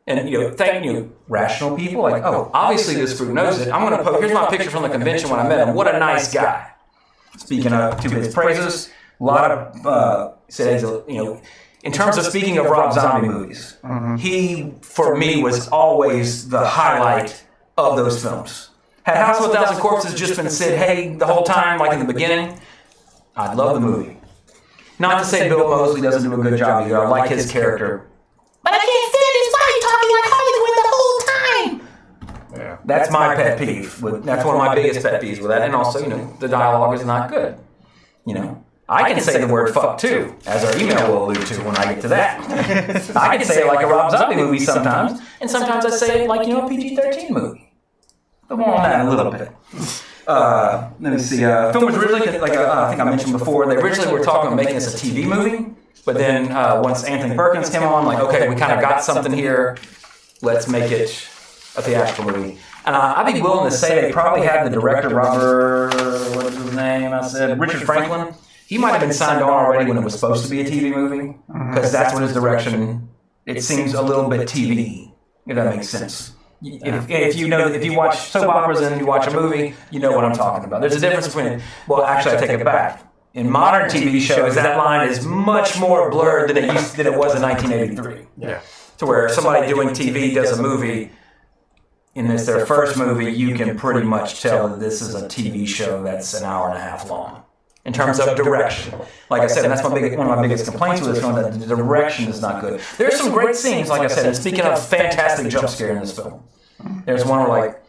E: And thank you, rational people. Like, oh, obviously this group knows it. I'm going to post. Here's my picture from the convention when I met him. What a nice guy. Speaking of to his praises. A lot of in terms of speaking of Rob Zombie movies, he for me was always the highlight of those films. Had House of a Thousand Corpses just been Sid Haig the whole time, like in the beginning, I'd love the movie. Not to say Bill Moseley doesn't do a good job either. I like his character,
F: But I can't stand his body talking like Hollywood the whole time.
C: Yeah.
E: that's my pet peeve. That's one of my biggest pet peeves with that. And also, the dialogue is not good. I can say the word fuck too, as our email will allude to when I get to that. I can say it like a Rob Zombie movie sometimes, and sometimes I say it like, a PG-13 movie. But more on that in a little bit. Let me see. Film was originally, I think I mentioned before, they originally were talking about making this a TV movie, but then once Anthony Perkins came on, like, okay, we kind of got something here, let's make it a theatrical movie. And I'd be willing to say they probably had the director, what was his name? I said Richard Franklin. He might have been signed on already when it was supposed to be a TV movie, because that's what his direction. It seems a little bit TV, if that makes sense. If you watch soap operas and you watch a movie, you know what I'm talking about. There's a difference between. Well, actually, I take it back. In modern TV shows, that line is much more blurred than it was in 1983.
C: Yeah.
E: To where somebody doing TV does a movie. And it's their first movie, you can pretty much tell that this is a TV show that's an hour and a half long. In terms of direction. Like I said, and that's one of my biggest complaints with this film, that the direction is not good. There's some great scenes, like I said, and speaking of fantastic jump scare in this film. There's one where, like,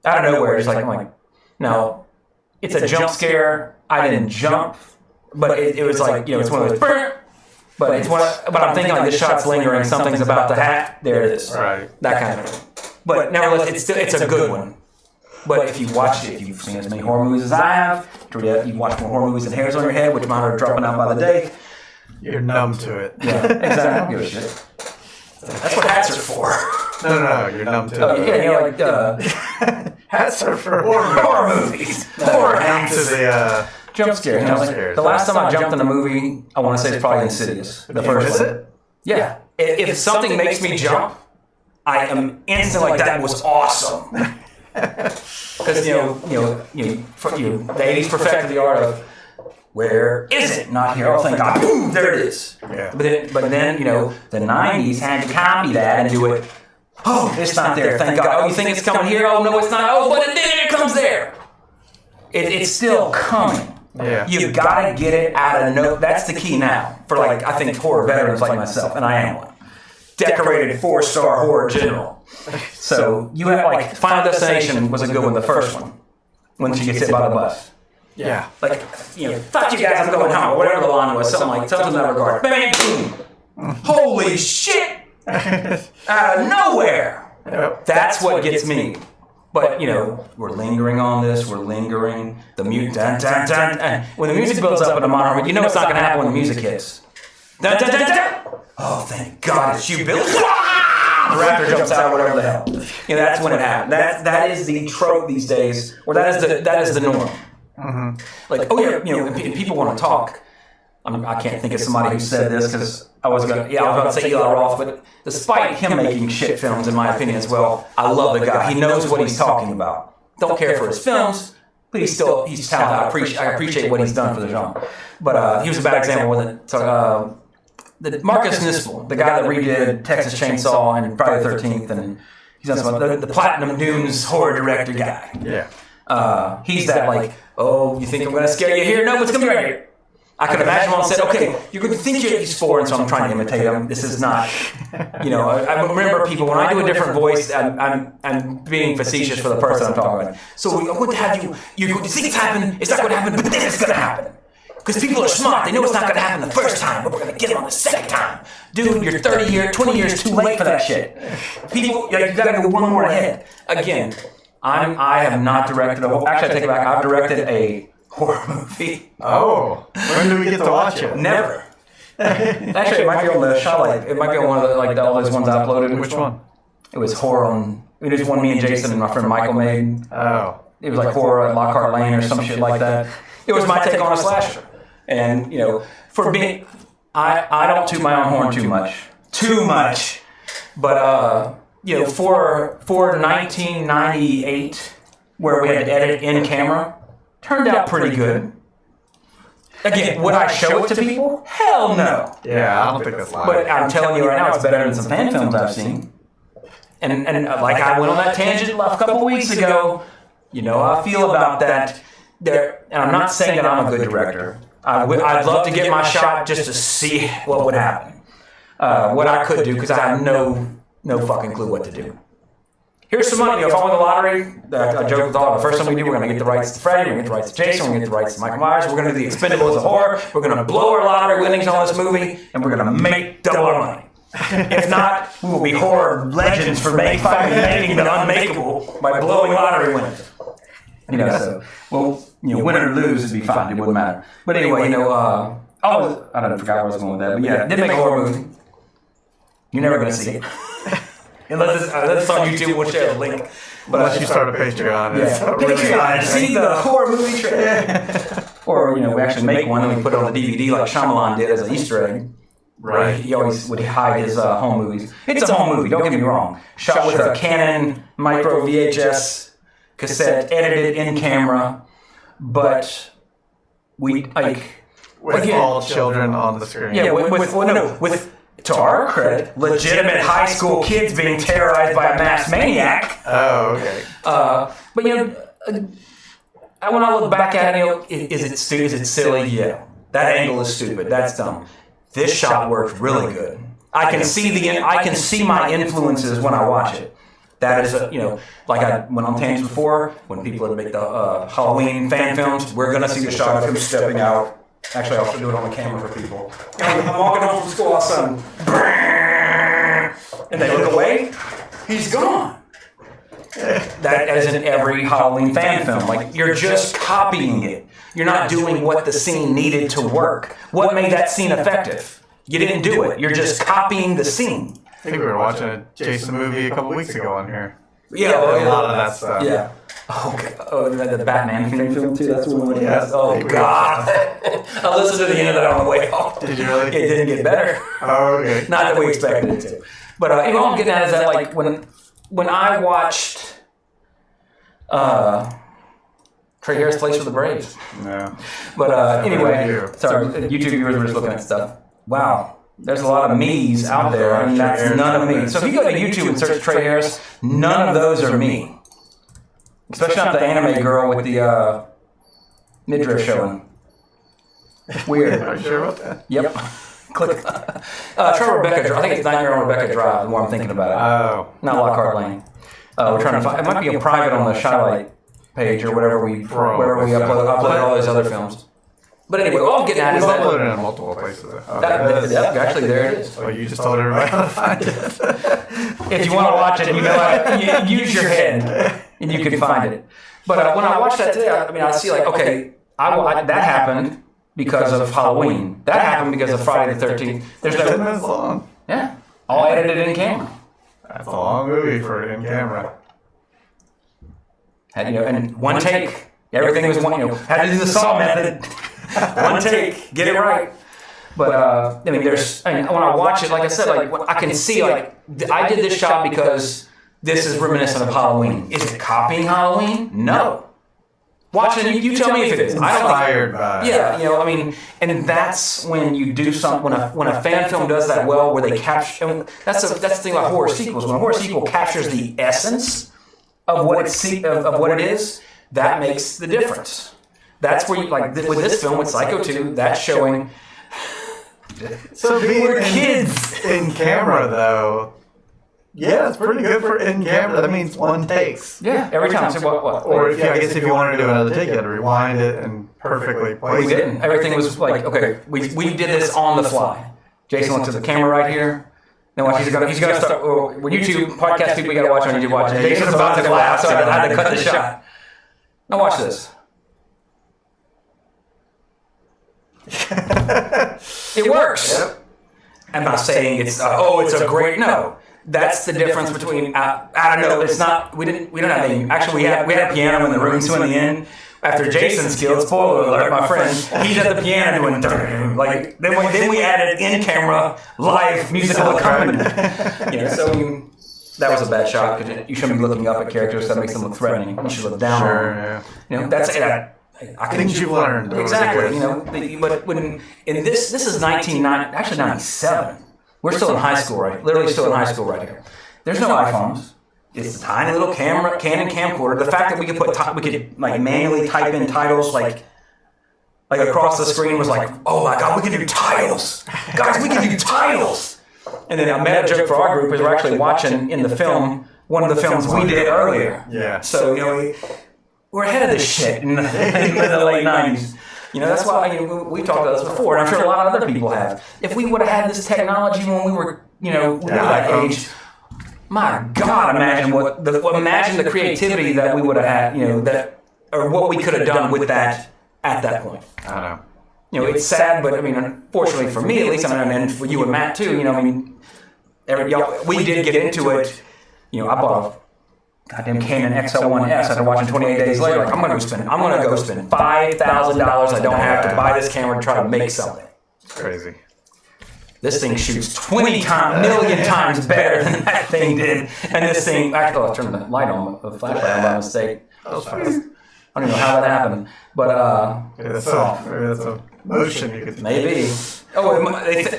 E: out of nowhere, it's like, now, it's a jump scare, I didn't jump, but it was like, it's one of those, but I'm thinking like the shot's lingering, something's about the hat, there it is.
C: Right.
E: That kind of thing. But nevertheless, it's a good one. But if you've watched it, if you've seen as many horror movies as I have, you've watched more horror movies than hairs on your head, which mine are dropping out by the day.
C: You're numb to it.
E: Yeah, exactly. I don't give a shit. That's what hats are for.
C: No, you're numb to it. Hats are for
E: horror movies. Horror
C: numb to the
E: jump scare. The last time I jumped in a movie, I want to say it's probably Insidious. The first one. Yeah. If something makes me jump, I am instantly like, that was awesome. Because the 80s perfected the art of where is it? Not here. Oh, thank God. Boom, there it is.
C: Yeah.
E: But then the 90s had to copy that and do it. Oh, it's not there. Thank God. Oh, you think it's coming here? Oh, no, it's not. Oh, but it comes there. It's still coming.
C: Yeah.
E: You've got to get it out of no. That's the key now for I think horror veterans like myself, and I am one. Decorated 4-star horror general. So you have Final Destination was a good one, the first one, when she gets hit by the bus.
C: Yeah.
E: Fuck you guys, I'm going home, or whatever the line was, something in that regard. Bang, boom. Holy shit! Out of nowhere.
C: Yep.
E: That's what gets me. But, we're lingering on this, we're lingering. The music, dun, dun, dun, dun. When the music builds up in a monorail, you know it's not going to happen when the music hits. Dun, dun, dun, dun. Oh, thank God it's you, Bill. raptor jumps out, whatever the hell. You know, that's when it happened. That is the trope these days, or that is the norm. Mm-hmm. Like, oh yeah, you know, if people want to talk. I can't think of somebody who said this because I was about to say Eli Roth, but despite him making shit films, in my opinion as well, I love the guy. He knows what he's talking about. Don't care for his films, but he's talented. I appreciate what he's done for the genre. But he was a bad example with it. So, the Marcus Nispel, the guy that redid Texas Chainsaw and Friday the 13th, and he's done some the Platinum Dunes horror director guy.
C: Yeah.
E: He's that like, oh, you think I'm going to scare you here? No, it's going to be right here. I could imagine one said, okay, you're going to think he's four, and so I'm trying to imitate him. This is not, you know, I remember people, when I do a different voice, I'm being facetious for the person I'm talking about. So I'm going to have you think it's happened, it's not going to happen, but then it's going to happen. Because people are smart, they know it's not going to happen the first time, but we're going to get it on the second time. Dude, you're 20 years too late for that shit. People, you got to go one more ahead. Again, I have not directed actually I take it back, I've directed a horror movie.
C: Oh, when do we get to watch it?
E: Never. Actually, it might be on the Shotlight. It might be on one of the all those ones I uploaded.
C: Which one?
E: It was horror on. It was one me and Jason and my friend Michael made.
C: Oh.
E: It was like horror at Lockhart Lane or some shit like that. It was my take on a slasher. And you know, for being, I don't toot my own horn too much. But you know, for 1998, where we had to edit in camera. Turned out pretty good. Again, would I show it to people? Hell no.
C: Yeah, I don't think that's live.
E: But I'm telling you right now, it's better than some fan films I've seen. And like I went on that tangent a couple weeks ago. You know how I feel about that. And I'm not saying that I'm a good director. I'd love to get my shot just to see what would happen. What I could do, because I have no fucking clue what to do. Here's some money. If I win the lottery, I joke with all the first thing we do, we're going to get the rights to Freddy, we're going to get the rights to Jason, we're going to get the rights to Michael Myers, we're going to do the Expendables of horror, we're going to blow our lottery winnings on this movie, and we're going to make double our money. If not, we will be horror legends for making the unmakeable by blowing lottery winnings. You know, so, well, you know, win or lose would be fine. It wouldn't matter. But anyway, you know, I forgot where I was going with that. But yeah, did make a horror movie. You're never going to see it. Unless it's on YouTube, we'll share the link.
C: But unless you start a Patreon.
E: Yeah, Patreon. See the horror movie trailer. Or, you know, we actually make one and we put it on the DVD like Shyamalan did as an Easter egg.
C: Right.
E: He always would hide his home movies. It's a home movie, don't get me wrong. Shot with a Canon micro VHS cassette, edited in camera. But we, like...
C: With all children on the screen.
E: Yeah, with to our credit, legitimate high school kids being terrorized by a masked maniac.
C: Oh, okay.
E: But you know, when I look back at it, you know, is it stupid? Is it silly? Yeah, that angle is stupid. That's dumb. This shot worked really good. I can see my influences when I watch it. That is, you know, like I went on tangents before. When people make the Halloween fan films, we're gonna see the shot of him stepping out. Actually, I'll do it on the camera for people. I'm walking home from school, all of a sudden, and they look away, he's gone. That is in every Halloween fan film. Like, you're just copying it. You're not doing what the scene needed to work. What made that scene effective? You didn't do it. You're just copying the scene.
C: I think we were watching a Jason movie a couple weeks ago on here.
E: Yeah,
C: a lot of that stuff.
E: Yeah. Oh, the Batman film too. That's one.
C: Yes.
E: Oh God. I listened to the end of that on the way home.
C: Did you really?
E: It didn't get better.
C: Oh, okay.
E: Not that we expected it to. But what I'm getting at is that, like, when I watched Trey Harris plays for the Braves.
C: No.
E: But anyway, sorry, YouTube viewers were just looking at stuff. Wow. There's a lot of me's out there, and that's none of me. So if you go to YouTube and search Trey Harris, none of those are me. Especially not the anime girl with the midriff showing. Weird.
C: Are you sure about that?
E: Yep. Click. Try Rebecca Drive. I think it's Nightmare on Rebecca Drive, the more I'm thinking about it.
C: Oh.
E: Not Lockhart Lane. We're trying to find. It might be a private on the Shotlight page or whatever we upload all those other films. But anyway, all I'm getting at is that...
C: We've uploaded it in multiple places.
E: Actually, there it is.
C: Oh, you just told everybody how to find it.
E: If you want to watch it, you know, use your head, and you can find it. But when I watched that today, I see, like, okay, that happened because of Halloween. That happened because of Friday the 13th. There's
C: 10 minutes long.
E: Yeah. All edited in camera.
C: That's a long movie for in camera.
E: Had, and one take. Everything was one. Had to do the Saw method. One take, get it right. But when I watch it, like I said, like I can see, like I did this shot because this is reminiscent of Halloween. Is it copying Halloween? No. Watching it, you tell me if it is.
C: Inspired by.
E: Yeah, and that's when you do something. When a fan film does that well, where they capture. That's the thing about horror sequels. When a horror sequel captures the essence of what it is, that makes the difference. That's where you with this film with Psycho 2, that's showing.
C: So being kids in camera though. Yeah, it's pretty good for in camera. That means one takes.
E: Yeah, every time. So what?
C: Or I guess if you wanted to do another take, you had to rewind it and perfectly place it.
E: We didn't. Everything was like, okay, we did this on the fly. Jason looks at the camera right here. Then watch, he's gonna start. When YouTube podcast people, we gotta watch on YouTube. Watch. Jason's about to laugh, so I had to cut the shot. Now watch this. It works. Yep. I'm not saying it's a great no. That's the difference between I don't know. It's not. We don't have any. Actually, we had a piano in the room. So in the end, after Jason's killed, spoiler alert, my friend, he's at the piano doing then we added in camera live musical accompaniment. So that was a bad shot because you shouldn't be looking up at characters. That makes them look threatening. You should look down.
C: Sure. Yeah.
E: That's it.
C: Things you've learned.
E: Exactly. But when in this is 97. We're still in high school, right? Literally still in high school right here. There's no iPhones. It's a tiny little Canon camcorder. The fact that we could manually type in titles like across the screen was like, oh my God, we can do titles, guys, we can do titles. And then I made a joke for our group is we're actually watching in the film one of the films we did earlier.
C: Yeah.
E: So we're ahead of this shit in the late 90s. That's why we talked about this before, and I'm sure a lot of other people have. If we would have had this technology when we were, that age, my God, imagine imagine the creativity that we would have had, or what we could have done with that at that point.
C: I don't know.
E: It's sad, but unfortunately for me at least, and for you and Matt too, we did get into it. I bought a goddamn Canon XL1S after watching 28 Days Later. I'm going to go spend $5,000 I don't have to buy this camera to try to make something.
C: It's crazy.
E: This thing shoots 20 million times better than that thing did. And this thing, actually, I'll turn the light on, the flashlight on by mistake.
C: That was fast.
E: I don't even know how that happened. But,
C: maybe that's a motion you could.
E: Maybe.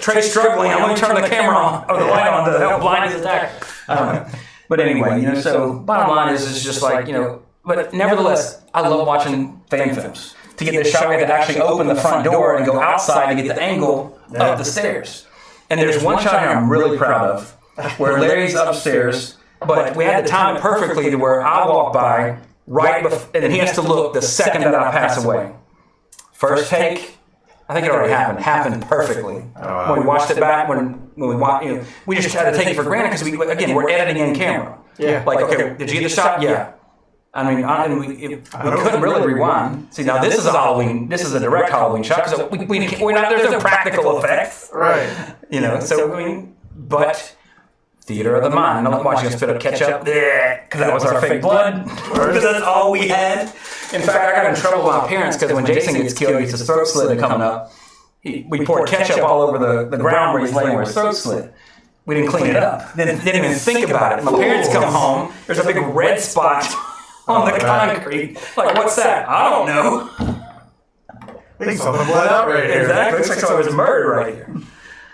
E: Trey's struggling. I'm going to turn the camera on, or the light on to help blind his attack. I don't know. But anyway, so bottom line is just but nevertheless, I love watching fan films. To get this shot, we had to actually open the front door and go outside to get the angle up the stairs. And there's one shot here I'm really proud of, where Larry's upstairs, but we had to time it perfectly to where I walk by and then he has to look the second that I pass away. First take, I think it already happened perfectly. When we watched it back, when we watched, we just had to take it for granted because we're editing in camera.
C: Yeah.
E: Okay, did you get the shot? Yeah. We couldn't really rewind. See, now this is a Halloween. This is a direct Halloween shot because there's no practical effects.
C: Right.
E: But theater of the mind. I'm not watching us spit up ketchup because that was our fake blood. Because that's all we had. In fact, I got in trouble with my parents because when Jason gets killed, he gets his throat slit coming up. We poured ketchup all over the ground where he's laying where his throat slit. We didn't clean it up. Didn't even think about it. My parents come home. There's a big red spot on the concrete. What's that? I don't know.
C: I think something bled out right here.
E: Exactly. Looks like someone was murdered right here.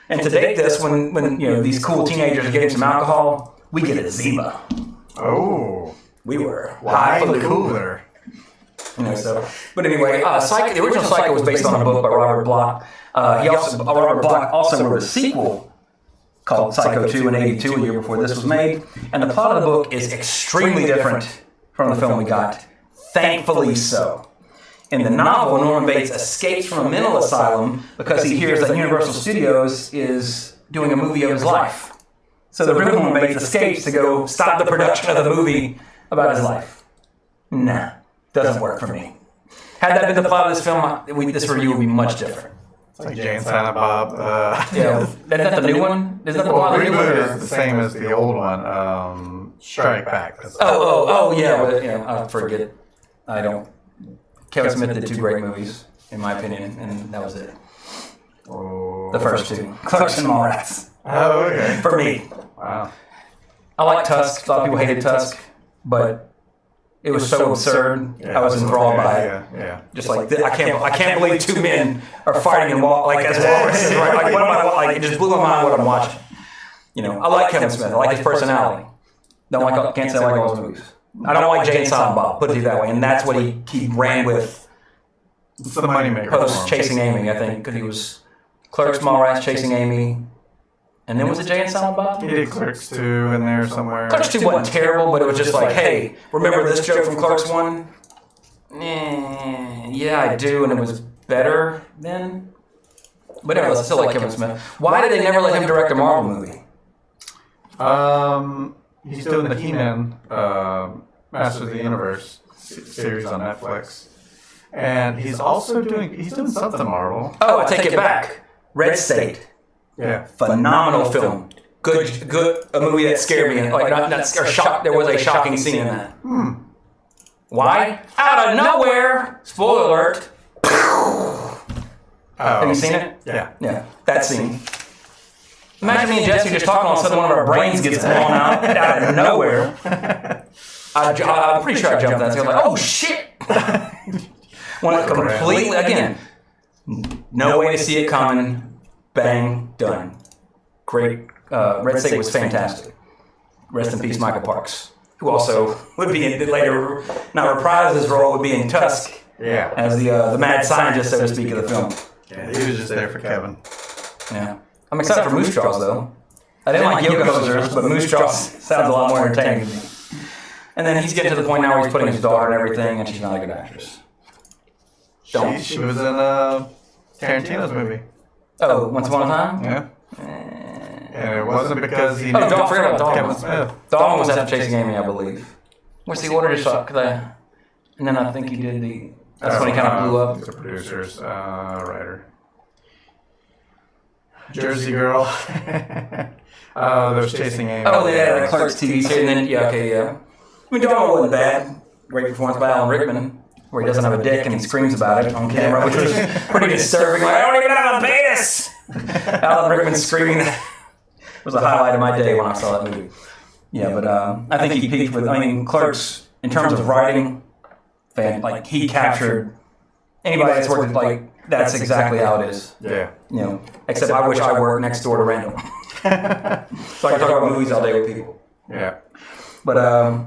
E: And to date this, when these cool teenagers are getting some alcohol, we get a Zima.
C: Oh.
E: We were high for the cooler. But anyway, the original Psycho was based on a book by Robert Bloch. Robert Bloch also wrote a sequel called Psycho 2 in 82, a year before this was made. And the plot of the book is extremely different from the film we got. Thankfully so. In the novel, Norman Bates escapes from a mental asylum because he hears that Universal Studios is doing a movie of his life. So the real Norman Bates escapes to go stop the production of the movie about his life. Nah, doesn't work for me. Had that been the plot of this film, this review would be much different.
C: It's like Jay and Silent Bob.
E: Yeah, is that the new one? Isn't that the
C: Well,
E: one?
C: reboot is the same as the old one. Strike Back.
E: Yeah. I forget. I don't. Kevin Smith did 2 great movies, in my opinion, and that was it.
C: Oh.
E: The first 2, Clerks and Mallrats.
C: Oh, okay.
E: For me,
C: Wow.
E: I like Tusk. A lot of people hated Tusk, but it was so absurd.
C: Yeah,
E: I was enthralled by it.
C: Yeah.
E: Just like I can't believe 2 men are fighting and like as walruses, right? Like what am I like? It just blew my mind what I'm watching. You know, I like Kevin Smith. I like his personality. Can't say I like all his movies. I don't like Jay and Silent Bob. Put it that way, and that's what he ran with.
C: It's the moneymaker.
E: Post Chasing Amy, I think, because he was Clerks, Mallrats, Chasing Amy, and then was it Jay and Silent Bob?
C: He did Clerks 2 in there somewhere.
E: Clerks 2 wasn't terrible, but it was just like, hey, remember this joke from Clerks 1? Yeah, I do, and it was better then. But anyway, I still like Kevin Smith. Why did they never let him direct a Marvel movie?
C: He's doing the He-Man Masters of the Universe series on Netflix. And he's doing something Marvel.
E: Oh, I take it back. Red State.
C: Yeah.
E: Phenomenal film. Good. A movie that scared me. Like there was a shocking scene in that. Why? Out of nowhere. Spoiler alert. Have you seen it?
C: Yeah.
E: Yeah. That scene. Imagine me and Jesse just talking, all of a sudden one of our brains gets blown out of nowhere. I'm pretty sure I jumped that. So I'm like, oh shit! Went completely again. No way to see it coming. Bang, done. Great. Red State was fantastic. Rest in peace, Michael Parks, who also would be in later, not reprised his role, would be in Tusk.
C: Yeah.
E: As the mad scientist, so to speak, of the film.
C: Yeah, he was just there for Kevin.
E: Yeah. I'm excited for Moose Jaws, though. I didn't like Yoga Hosers, but Moose Jaws sounds a lot more entertaining to me. And then he's getting to the point now where he's putting his daughter and everything, and she's not a good actress.
C: She was in Tarantino's movie.
E: Oh, Once Upon a Time?
C: Yeah. And it wasn't because he...
E: Oh, don't forget about
C: Kevin
E: Dawn.
C: Smith.
E: Dawn was after Chasing Amy, I believe. What's the order just up? And then I think he did the... That's when he kind of blew up.
C: He's a producer's writer. Jersey Girl. There's Chasing Amy.
E: Oh, yeah, the Clerks TV series. And then, yeah. I mean, Dawn wasn't bad. Great performance by Alan Rickman, where he doesn't have a dick and he screams about it on camera, which was pretty disturbing. Like, I don't even have a penis! Alan Rickman screaming was a highlight of my day when I saw that movie. Yeah, but I think he peaked with, Clerks, in terms of writing, he captured anybody that's worked that's exactly how it is.
C: Yeah.
E: Except I wish I worked next door to Randall. So I can talk about movies all day with people.
C: Yeah.
E: But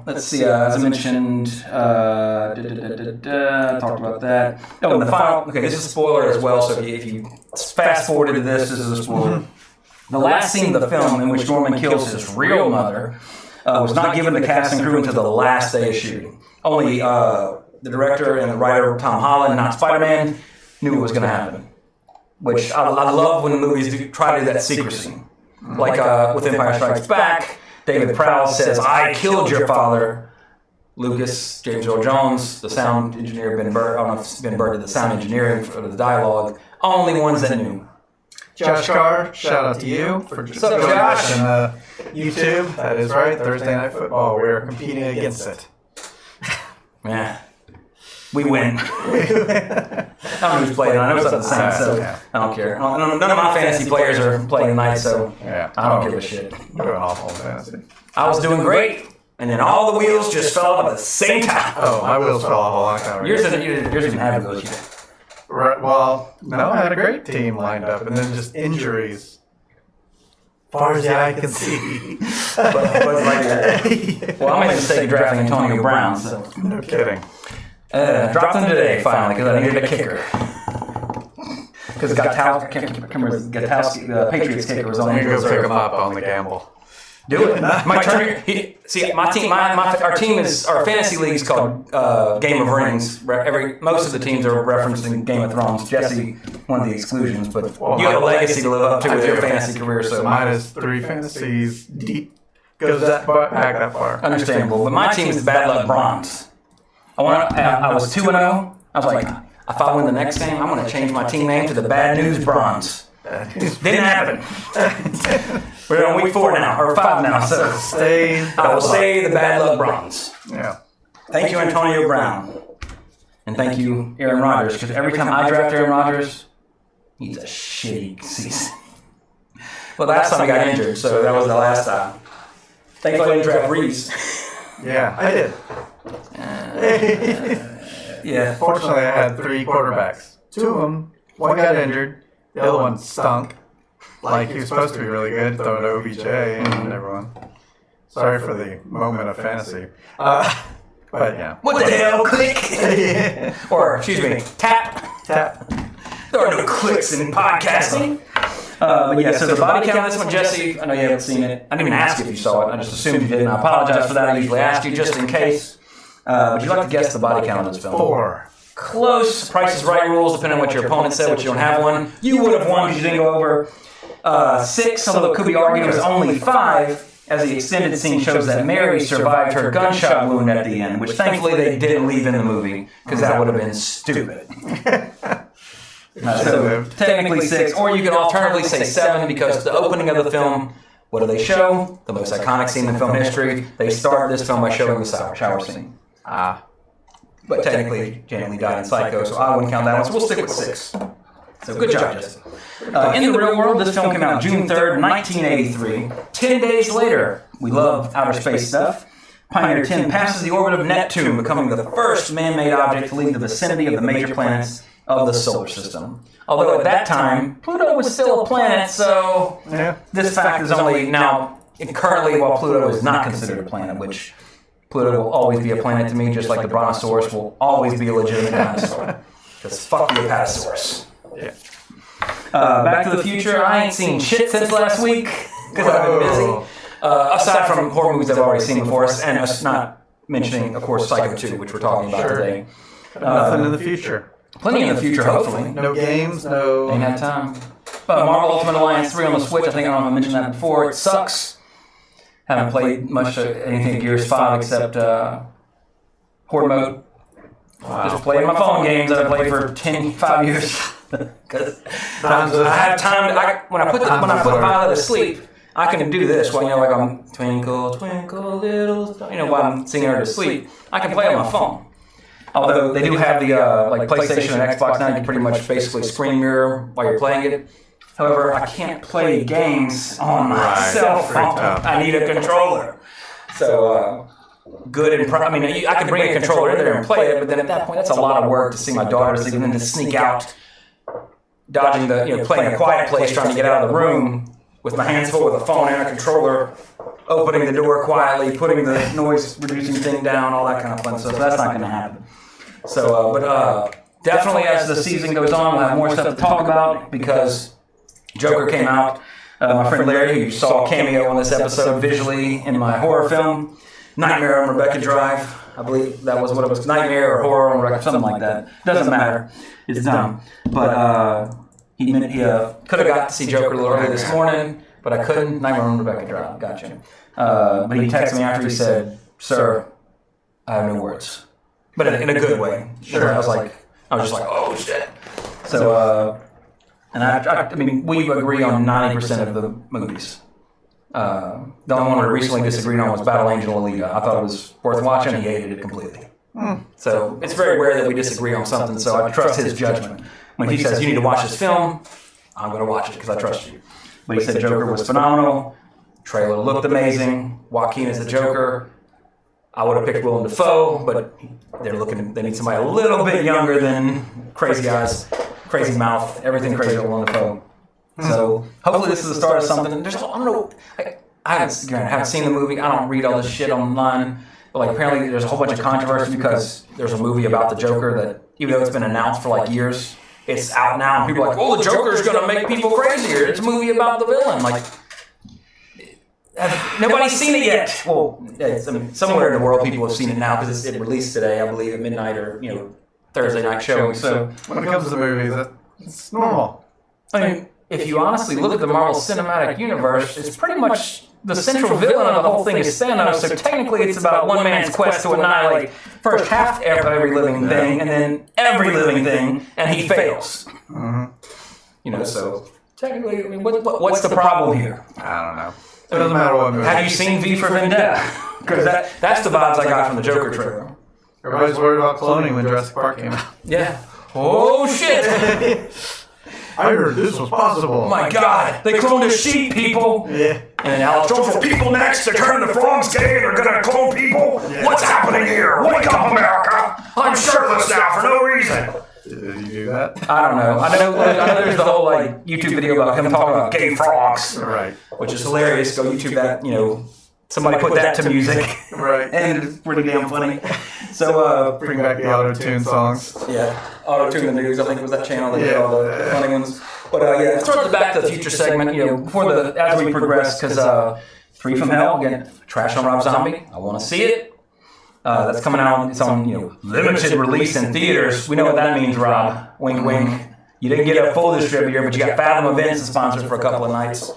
E: let's see, as I mentioned, talked about that. Oh, and the final, okay, this is a spoiler as well, so if you fast forwarded to this is a spoiler. The last scene of the film in which Norman kills his real mother was not given to the cast and crew until the last day of shooting. Only the director and the writer, Tom Holland, not Spider-Man, knew it was going to happen. Which I love when movies try to do that secrecy. Like with Empire Strikes Back, David Prowse says, I killed your father. Lucas, James Earl Jones, the sound engineer, Ben Burtt, I don't know if Ben Burtt did the sound engineering for the dialogue, only ones that knew.
C: Josh Carr, shout out to you for just joining us on YouTube. That is right, Thursday Night Football. We're competing against it.
E: Yeah. We win. I don't know who's playing. I know it's not the same, so I don't care. None of my fantasy players are playing tonight, so I don't give a shit.
C: You're doing awful in fantasy.
E: I was doing great, and then all the wheels just fell off at the same time.
C: Oh, my wheels fell off a long time ago.
E: Yours didn't have those yet.
C: Right, well, no, I had a great team lined up, and then just injuries. Far as the eye can see.
E: Well, I made the mistake of drafting Antonio Brown, so.
C: No kidding.
E: Dropped him today, finally, because I needed a kicker. Because Gutowski, the Patriots kicker, was on
C: I'm
E: injured
C: going to go pick
E: reserve.
C: him up on the gamble.
E: Do it. My turn. See, my team. Our fantasy league is called Game of Rings. Most of the teams are referencing Game of Thrones. Jesse, one of the exclusions, but you have a legacy to live up to with your fantasy career. So
C: mine is 3 fantasies deep. Goes back that far.
E: Understandable. But my team is the Bad Luck Bronze. I was 2-0. I was like, if I win the next game, I'm going to change my team name to the Bad News Bronze. Didn't happen. We're on week 4 now, or 5 now. So I will say the Bad Luck Bronze.
C: Yeah.
E: Thank you, Antonio Brown. And thank you, Aaron Rodgers, because every time I draft Aaron Rodgers, he's a shitty season. Well, last time he got injured, so that was the last time. Thankfully, I didn't draft Reese.
C: Yeah, I did.
E: Yeah.
C: Fortunately, I had 3 quarterbacks. 2 of them, one got injured, the other one stunk. Like he was supposed to be really good, throwing to OBJ and everyone. Sorry for the moment of fantasy. But yeah.
E: What the hell? Click! Or, excuse me, tap. There are no clicks in podcasting. But yeah, so the body count of this one, Jesse, I know you haven't seen it. I didn't even ask if you saw it. I just assumed you did, and I apologize for that. I usually ask you just in case. Would you like to guess the body count of this film?
C: 4.
E: Close. Price is Right rules, depending on what your opponent said, which you don't have one. You would have won because you didn't go over 6, although it could be argued it was only 5, as the extended scene shows that Mary survived her gunshot wound at the end, which thankfully they didn't leave in the movie, because that would have been stupid. So technically 6, or you could alternatively say 7, because the opening of the film, what do they show? The most iconic scene in film history. They start this film by showing the shower scene. But technically, Jamie Lee died in Psycho, so I wouldn't count that one, so we'll stick with 6. So good job, Jesse. In the real world, this film came out June 3rd, 1983. 10 days later, we love outer space stuff. Pioneer 10 passes the orbit of Neptune, becoming the first man-made object to leave the vicinity of the major planets of the solar system. Although at that time, Pluto was still a planet, so this fact is only now, currently, while Pluto is not considered a planet, which Pluto will always be a planet to me, just like the Brontosaurus will always be a legitimate dinosaur. Because fuck the Apatosaurus.
C: Yeah.
E: Back to the Future, I ain't seen shit since last week, because I've been busy. Aside from horror movies I've already seen before, and us not mentioning, of course, Psycho 2, which we're talking about today.
C: Nothing in the future.
E: Plenty in the future, hopefully.
C: No games, no...
E: Ain't had time. Marvel Ultimate Alliance 3 on the Switch, I think I don't know if I mentioned that before. It sucks. Haven't played much anything of Gears 5 except Horde Mode. Wow. Just playing my phone games that I played for 5 years. Because I have time to, when I put Violet to sleep, I can do this while, like I'm twinkle, twinkle, little star, while I'm singing her to sleep. I can play on my phone. Although they do have the like PlayStation and Xbox now, you can pretty much basically screen mirror while you're playing it. However, I can't play games on my cell phone. I need a controller. So good and I could bring a controller in there and play it, but then at that point, that's a lot of work to see my daughter sleep and then to sneak out, dodging the playing a quiet place, trying to get out of the room with my hands full with a phone and a controller, opening the door quietly, putting the noise reducing thing down, all that kind of fun stuff. So that's not going to happen. So, but definitely as the season goes on, we'll have more stuff to talk about because Joker came out. My friend Larry, who you saw a cameo on this episode visually in my horror film, Nightmare on Rebecca Drive. I believe that was what it was, Nightmare or Horror on Rebecca, something like that. Doesn't matter. It's dumb. But he could have got to see Joker a little early this morning, but I couldn't. Nightmare on Rebecca Drive. Gotcha. But he texted me after he said, "Sir, I have no words." But in a good way. Sure. I was just like, oh shit. So, and I mean, we agree on 90% of the movies. The only one we recently disagreed on was Battle Angel Alita. I thought it was worth watching. He hated it completely. So it's very rare that we disagree on something. So I trust his judgment. When he says you need to watch this film, I'm going to watch it because I trust you. But he said Joker was phenomenal. Trailer looked amazing. Joaquin is the Joker. I would have picked Willem Dafoe, but they need somebody a little bit younger than Crazy Eyes, Crazy Mouth, everything crazy with Willem Dafoe. So hopefully this is the start of something. I don't know. I haven't seen the movie. I don't read all this shit online. But apparently there's a whole bunch of controversy because there's a movie about the Joker that, even though it's been announced for years, it's out now. And people are like, oh, the Joker's going to make people crazier. It's a movie about the villain. Nobody's seen it yet. Well, somewhere in the world people have seen it now because it released today, I believe, at midnight or Thursday night showing. So
C: when it comes to movies, it's normal.
E: I mean, if you honestly look at the Marvel Cinematic Universe, it's pretty much the central villain of the whole thing is Thanos, so technically it's about one man's quest to annihilate first half of every living thing, and then every living thing, and he fails. You know, so technically, I mean, what's the problem here?
C: I don't know. It doesn't matter what movie.
E: Have you seen V for Vendetta? Because that's the vibes I got from the Joker trailer.
C: Everybody's worried about cloning when Jurassic Park came out.
E: Yeah. Oh, shit!
C: I heard this was possible.
E: Oh my God, they cloned a sheep, people.
C: Yeah.
E: And Alex Jones for people next. They're turning the frogs gay. They're gonna clone people.
C: Yeah.
E: What's happening here? Wake up, America! I'm shirtless now for no reason.
C: Did you do that?
E: I don't know. I know there's the whole like YouTube video about him talking about gay frogs,
C: Right.
E: which is hilarious. Go YouTube that. You know, somebody put that to music,
C: Right.
E: and it's pretty damn funny. So
C: Bring back the auto-tune songs.
E: yeah, Auto Tune the News. I think it was that channel that did all the funny ones. But yeah, let's start the Back to the Future segment. You know, before as we progress, because 3 from Hell again, trash on Rob Zombie. I want to see it. That's coming out. It's on limited release in theaters. We know what that means, Rob. Wink, wink. You didn't get a full distributor, but you got Fathom Events to sponsor for a couple of nights.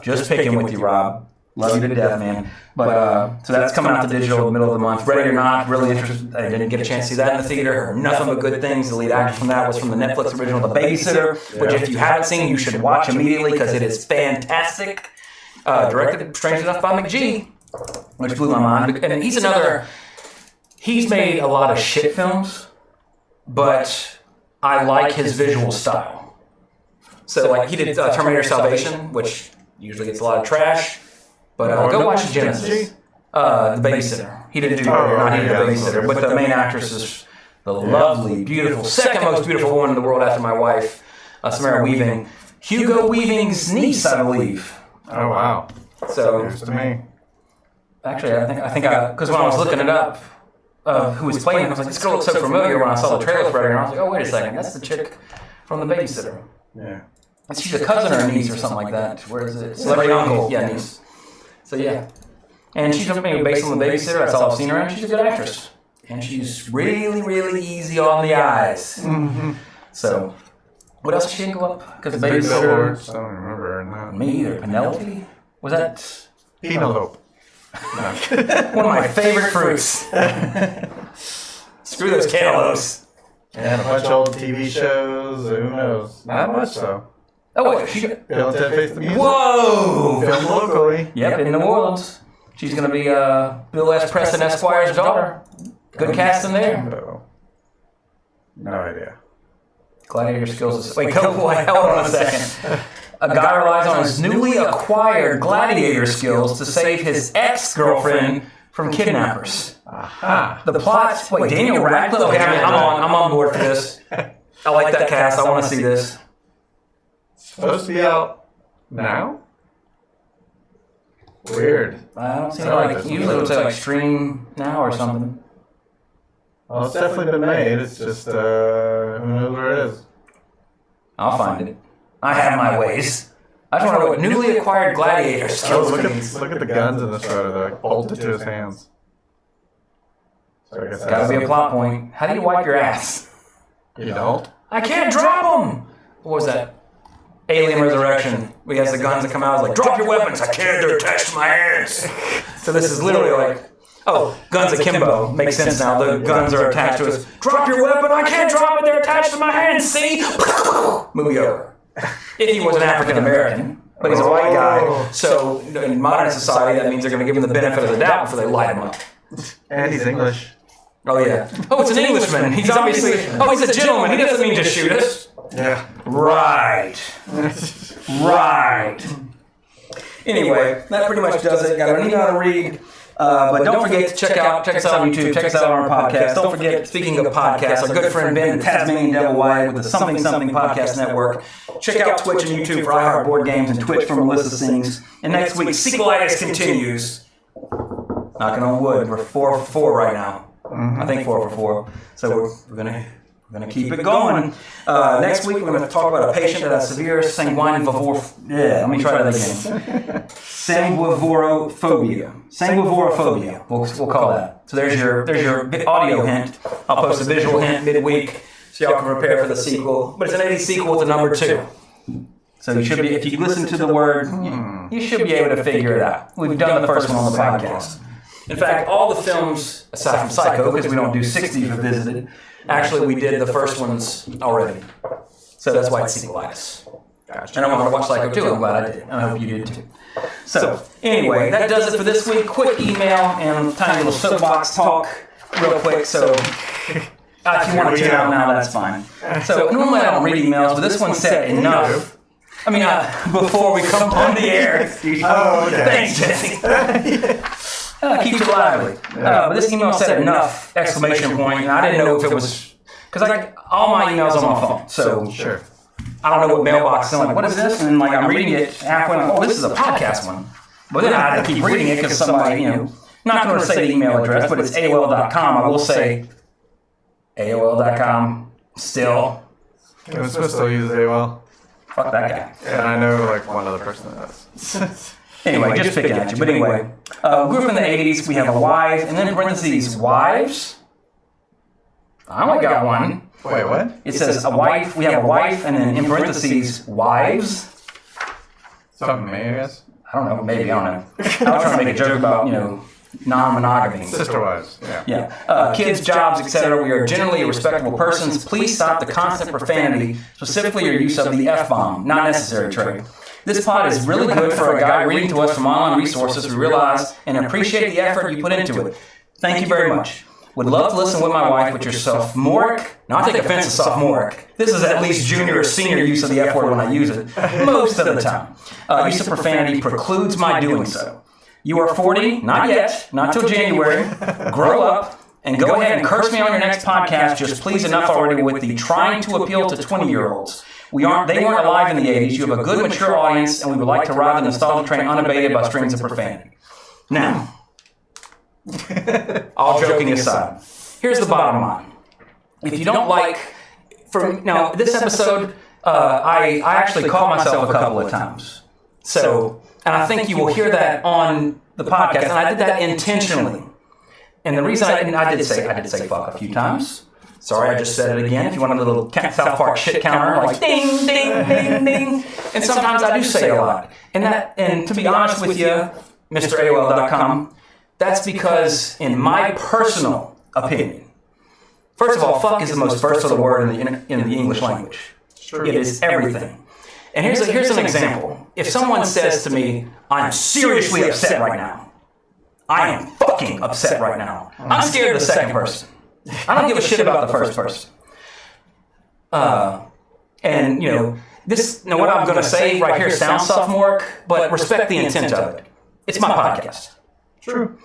E: Just picking with you, Rob. Love you to death, man. But so that's coming out to digital in the middle of the month. Ready or Not, really interested. I didn't get a chance to see that in the theater. Heard nothing but good things. The lead actor from that was from the Netflix original The Babysitter, which if you haven't seen, you should watch immediately because it is fantastic. Directed, strange enough, by McGee, which blew my mind. And he's made a lot of shit films, but I like his visual style. So like he did Terminator Salvation, which usually gets a lot of trash. But go watch Genesis. The Babysitter. He didn't do not he did The Babysitter. But the main actress is the lovely, beautiful, second most beautiful woman in the world after my wife, Samara Weaving. Hugo Weaving's niece, I believe.
C: Oh, wow.
E: So,
C: News to me.
E: actually, I think because when I was looking it up, who was playing it, I was like, this girl looks so familiar when I saw the trailer for it. And I was like, oh, wait a second. That's the chick from The Babysitter.
C: Yeah.
E: She's a cousin or a niece or something like that. Where is it? Celebrity uncle. Yeah, niece. So yeah, and she's based on The Babysitter. That's all I've seen her in. She's a good actress, and she's really, really easy on the eyes. Mm-hmm. So, what else did she go up? Because The Babysitter.
C: I don't remember. No.
E: Me either. Penelope? Was that
C: Penelope.
E: one of my favorite fruits? Screw those cantaloupes.
C: And a bunch of old TV shows. Who knows? Not much though.
E: Oh wait,
C: Bill and Ted Face the Music.
E: whoa!
C: Filmed locally.
E: Yep, in New Orleans. She's going to be Bill S. Preston Esquire's daughter. Good casting there.
C: No idea.
E: Gladiator skills. Wait, hold on a second. A guy relies on his newly acquired gladiator skills to save his ex-girlfriend from kidnappers.
C: Aha.
E: The plot. Wait, Daniel Radcliffe. Okay, I'm on board for this. I like that cast. I want to see this.
C: Supposed to be out now? Weird.
E: I don't see like usually it'll say like stream now or something.
C: Well, it's definitely been made. It's just who knows where it is.
E: I'll find it. I have my ways. I just want to know what newly acquired gladiator skills means.
C: Look at the guns in this photo. They're like bolted to his hands. So I guess
E: Gotta be a plot point. How do you wipe your ass?
C: You don't?
E: I can't drop them! What was that? Alien Resurrection. We has the guns that come out. It's like, drop your weapons. I can't. They're attached to my hands. So this is literally like, oh, guns akimbo. Makes sense now. The guns are attached to us. Drop your weapon. I can't drop it. They're attached to my hands. See? Movie over. If he was an African American, but he's a white guy. So in modern society, that means they're going to give him the benefit of the doubt before they light him up.
C: And he's English.
E: Oh, yeah. Oh, it's an Englishman. He's obviously... Oh, he's a gentleman. He doesn't mean just shoot us.
C: Yeah.
E: Right. Right. Anyway, that pretty much does it. Got an email to read. But don't forget to check us out on YouTube, check us out on our podcast. Don't forget, speaking of podcasts, our good friend Ben, the Tasmanian Devil Wyatt with the Something Something Podcast Network. Check out Twitch and YouTube for iHeart Board Games and Twitch for Melissa Sings. And next week, Sequelitis continues. Knocking on wood. We're 4 for 4 right now. I think 4 for 4. So we're gonna keep it going. Next week we're gonna talk about a patient that has severe let me try that again. Sanguivorophobia. We'll call that. So there's your audio hint. I'll post a visual hint midweek so y'all can prepare for the sequel. But it's an 80s sequel with a number 2. So you should be, if you listen to the word, you should be able to figure it out. We've done the first one on the podcast. In fact, all the films, aside from Psycho, because we don't do 60 Revisited, actually we did the first ones already. So that's why it's sequelitis. And I want to watch Psycho too. I'm glad I did. I hope you did too. So anyway, that does it for this week. Quick email and tiny little soapbox talk real quick. So if you want to tune out now, that's fine. So normally I don't read emails, but this one said enough. I mean, before we come on the air.
C: Oh, okay.
E: Thanks, Jesse. Keeps it lively. But this email said enough, exclamation point, and I didn't know if it was, because all my emails on my phone, so
C: Sure.
E: I don't know what mailbox is. I'm like, what is this? And like, I'm reading it halfway, like, oh, this is a podcast one. But then I had to keep reading it because somebody, not going to say the email address, but it's AOL.com. I will say AOL.com still.
C: Kevin Smith still uses AOL.
E: Fuck that guy.
C: And I know like one other person that does.
E: Anyway, just picking at you. But anyway, grew up in the 80s. We have a wife, and then parentheses, wives. I only got one.
C: Wait, what?
E: It says a wife. We have a wife, and then in parentheses, wives.
C: Something, I guess.
E: I don't know. Maybe, I don't know. I was trying to make a joke about, non-monogamy.
C: Sister wives.
E: Yeah. Kids, jobs, etc. We are generally respectable persons. Please stop the constant profanity, specifically your use of the F-bomb. Not necessary, Trey. This pod is really good for a guy reading to us from online resources. We realize and appreciate the effort you put into it. Thank you very much. Would love to listen with my wife, with your sophomoric. Now, I take offense to sophomoric. This is at least junior or senior use of the F word when I use it. Most of the time. Use of profanity precludes my doing so. You are 40, not yet, not till January. Grow up and go ahead and curse me on your next podcast. Just please enough already with the trying to appeal to 20-year-olds. They weren't alive in the 80s. You have a good, mature audience, and we would like to ride the nostalgia train unabated by strings of profanity. Now, all joking aside, here's the bottom line. If you don't like, now this episode, I actually caught myself a couple of times. So, and I think you will hear that on the podcast, and I did that intentionally. And the reason I did say fuck a few times. Sorry, I just said it again. If you want a little South Park shit counter, like ding, ding, ding, ding. And sometimes I do say a lot. And to be honest with you, Mr. AOL.com, that's because, in my personal opinion, first of all, fuck is the most versatile word in the English language. It is everything. And here's an example. If someone says to me, I'm seriously upset right now. I am fucking upset right now. I'm scared of the second person. I don't give a shit about the first person. And, what I'm going to say right here sounds sophomoric, but respect the intent of it. It's my podcast.
C: True.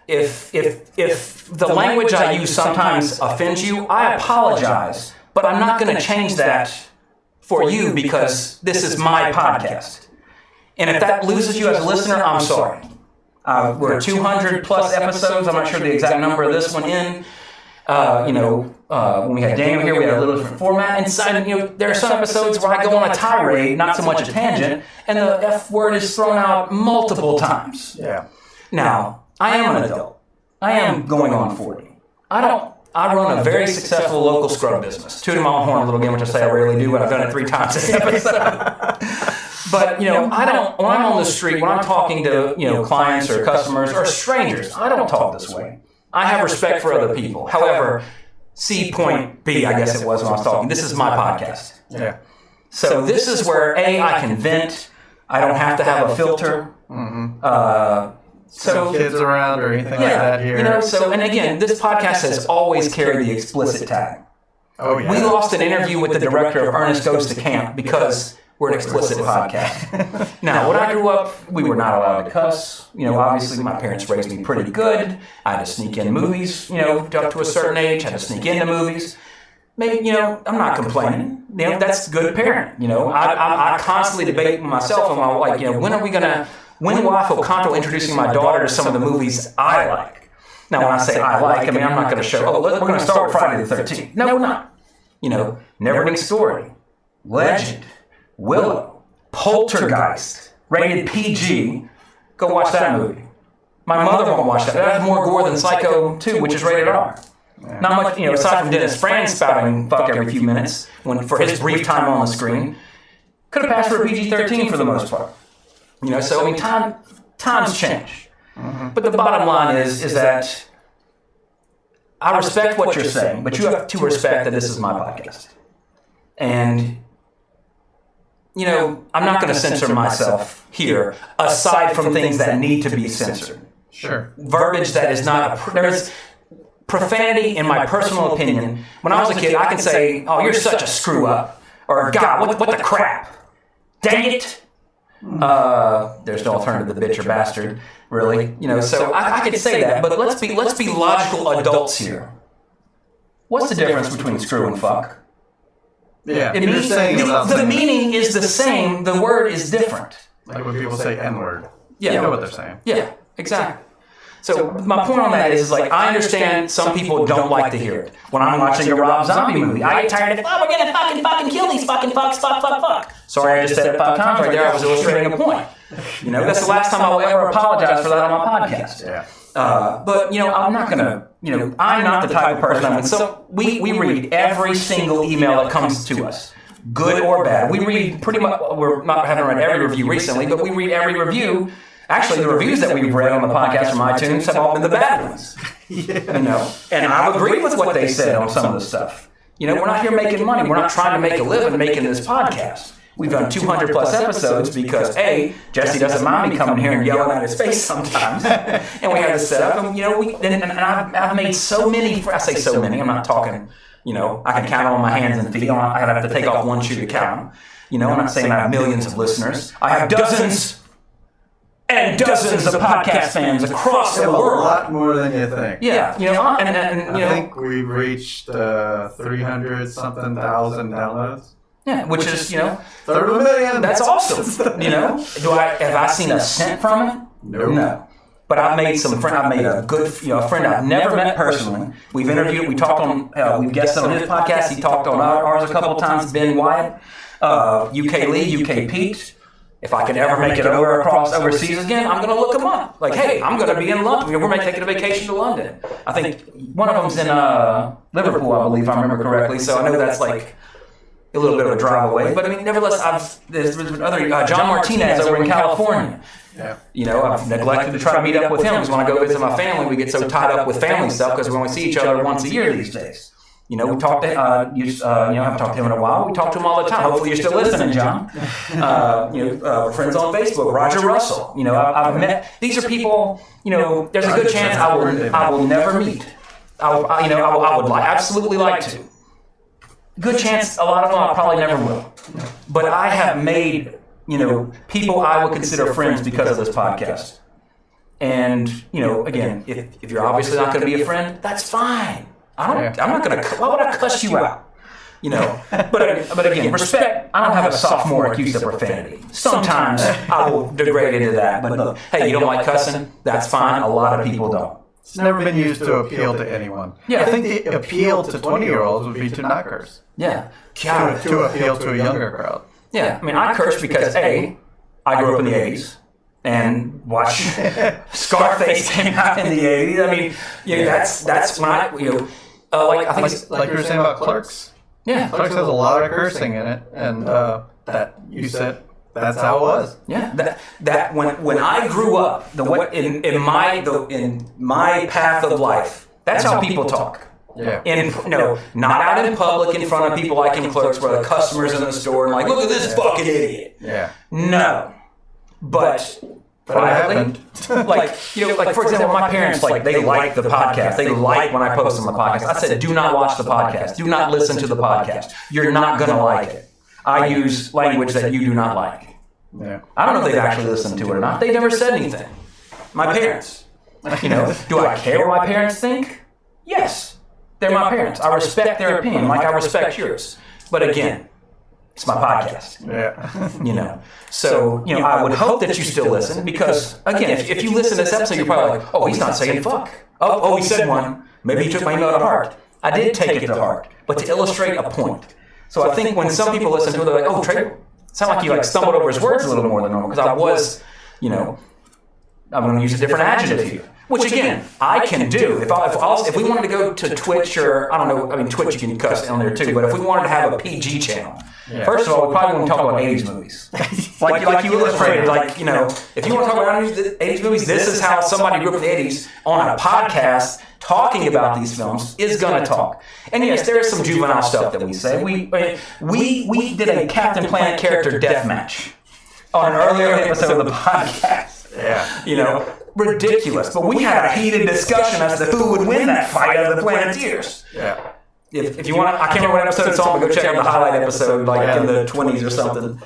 E: If the language I use sometimes offends you, I apologize, but I'm not going to change that for you because this is my podcast. And if that loses you as a listener, I'm sorry. We're 200 plus episodes. I'm not sure the exact number of this one in. When we had Daniel here, we had a little different format. And there are some episodes where I go on a tirade, not so much a tangent, and the F word is thrown out multiple times.
C: Yeah.
E: Now, I am an adult. I am going on 40. I run a very successful local scrub business. Tooting my own horn a little again, which I say I rarely do, but I've done it 3 times this episode. But, when I'm on the street, when I'm talking to, clients or customers or strangers, I don't talk this way. I have respect for other people. However, C point B, I guess it was when I was talking. This is my podcast.
C: Yeah.
E: So this is where, I can vent. I don't have to have a filter.
C: Mm-hmm. So kids around or anything like that here.
E: And again, this podcast has always carried the explicit tag.
C: Oh, yeah.
E: We lost an interview with the director of Ernest Goes to Camp because we're an explicit podcast. Now, when I grew up, we were not allowed to cuss. Obviously, my parents raised me pretty good. I had to sneak in movies, up to a certain age. I had to sneak into movies. Maybe, I'm not complaining. That's good parenting. I constantly debate with myself and my wife, when will I feel comfortable introducing my daughter to some of the movies I like? Now, when I say I like, I'm not going to show, we're going to start with Friday the 13th. No, we're not. Neverending Story, Legend, Willow, Poltergeist, rated PG. Go watch that movie. My mother won't watch that. That has more gore than Psycho 2, which is rated R. Yeah. Not much, aside from Dennis Franz spouting fuck every few minutes for his brief time on the screen. Could have passed for a PG-13 for the most part. You know, so I mean, times change. But the bottom line is that I respect what you're saying, but you have to respect that this is my podcast. And, you know, I'm not going to censor myself here, aside from things that need to be censored.
C: Sure.
E: Verbiage that is not, there's profanity, in my personal opinion. When I was a kid, I could say, oh, you're such a screw up. Or, God, what the crap? Dang it. There's no alternative to bitch or bastard, really. You know, so I could say that, but let's be logical adults here. What's the difference between screw and fuck?
C: Yeah.
E: It means, the meaning is the same, the word is different.
C: Like when people say N-word.
E: Yeah.
C: You know what they're saying.
E: Yeah, exactly. So my point on that is like, I understand some people don't like to hear it. When I'm watching a Rob Zombie movie, I get tired of, oh, we're going to fucking kill these fucking fucks, fuck. Sorry, I just said it 5 times right there. I was illustrating a point. You know, that's the last time I will ever apologize for that on my podcast.
C: Yeah.
E: But, you know, I'm not going to, you know, I'm not the type of person. So we read every single email that comes to us, good or bad. We read pretty much, we're not having read every review recently, but we read every review. Actually, the reviews that we've read on the podcast from iTunes have all been the bad ones. You know, and I agree with what they said on some of the stuff. You know, we're not here making money. We're not trying to make a living making this podcast. We've done 200 plus episodes because A, Jesse doesn't mind me coming here and yelling at his face sometimes, and we had to set up. And you know, and I've made so many. I say so many. I'm not talking. You know, I can count on my hands and feet. I'd have to take off one shoe to count them. You know, I'm not saying I have millions of listeners. I have dozens and dozens of podcast fans across the world.
C: A lot more than you think.
E: Yeah, you know, and you
C: I
E: know,
C: think we've reached 300-something thousand downloads.
E: yeah, which is, you know,
C: Third of a million.
E: that's awesome. You know, have I seen a cent from it? No. But I've made some friends. I've made a good, you know, a friend I've never met personally. We've interviewed. We talked on. We've guested on his podcast. He talked on ours a couple of times. Ben Wyatt, UK Lee, UK Pete. If I can ever make it across overseas again, I'm going to look them up. Like, hey, I'm going to be in London. We're taking a vacation to London. I think one of them's in Liverpool, I believe, if I remember correctly. So I know that's like a little bit of a drive away. But I mean, nevertheless, there's been other John Martinez over in California.
C: Yeah.
E: You know, I've neglected to try to meet up with him because when I go visit my family, we get so tied up with family stuff because we only see each other once a year these days. You know, we talked to I haven't talked to him in a while. We talk to him all the time. Hopefully you're still listening, John. We're friends on Facebook. Roger Russell. You know, I've met. These are people. You know, there's a good chance I will never meet. I would absolutely like to. Good chance a lot of them I probably never will. But I have made, you know, people I would consider friends because of this podcast. And, you know, again, if you're obviously not going to be a friend, that's fine. I'm not going to, why would I cuss you out? You know, but again, respect, I don't have a sophomoric use of profanity. Sometimes I will degrade into that, but look, hey, you don't like cussing? That's fine. A lot of people don't.
C: It's never been used to appeal to anyone.
E: Yeah.
C: I think the appeal to 20-year-olds would be to not curse.
E: Yeah.
C: To appeal to a younger crowd.
E: Yeah. I mean, I curse because A, I grew up in the 80s. And watch Scarface came out in the 80s. I mean, you know, that's when I, you know, I think it's,
C: like you were saying about Clerks.
E: Yeah.
C: Clerks has a lot of cursing in it, and that you said that's how it was.
E: Yeah. That when I grew up, in my path of life, that's how people talk.
C: Yeah.
E: Not out in public in front of people like in Clerks where the customers in the store and like, look at this fucking idiot.
C: Yeah.
E: No. But privately, like, you know, like for example, my parents, like, they like the podcast. They like when I post on the podcast. I said, do not watch the podcast. Do not listen to the podcast. You're not going to like it. I use language that you do not like.
C: Yeah.
E: I don't know if they've actually listened to it or not. They never said anything. My parents. You know, do I care what my parents think? Yes. They're my parents. I respect their opinion like I respect yours. But again, it's my podcast.
C: Yeah.
E: You know. So, you know, I would hope that you still listen because, again, if you listen to this episode, you're probably like, oh, he's not saying fuck. Oh, he said one. Maybe he took my email to heart. I did take it to heart, but to illustrate a point. So I think when some people listen to it, they're like, oh, Trey, sound like you like stumbled over his words a little more than normal because I was, you know, I'm going to use a different adjective here. Which again, I can do. If we wanted to go to Twitch or, I don't know, I mean, Twitch you can cuss on there too, but if we wanted to have a PG channel,
C: Yeah.
E: First of all, we probably won't talk about 80s movies. like you illustrated, if you want to talk about 80s movies, this is how somebody who grew up in the 80s on a podcast talking about these films is going to talk. And yes, there is some juvenile stuff that we say. We did a Captain Planet character death match on an earlier episode of the podcast.
C: Yeah.
E: Ridiculous. But we had a heated discussion as to who would win that fight of the Planeteers.
C: Yeah.
E: If you want, I can't remember what episode it's on, but go check out the highlight episode, in the 20s or something.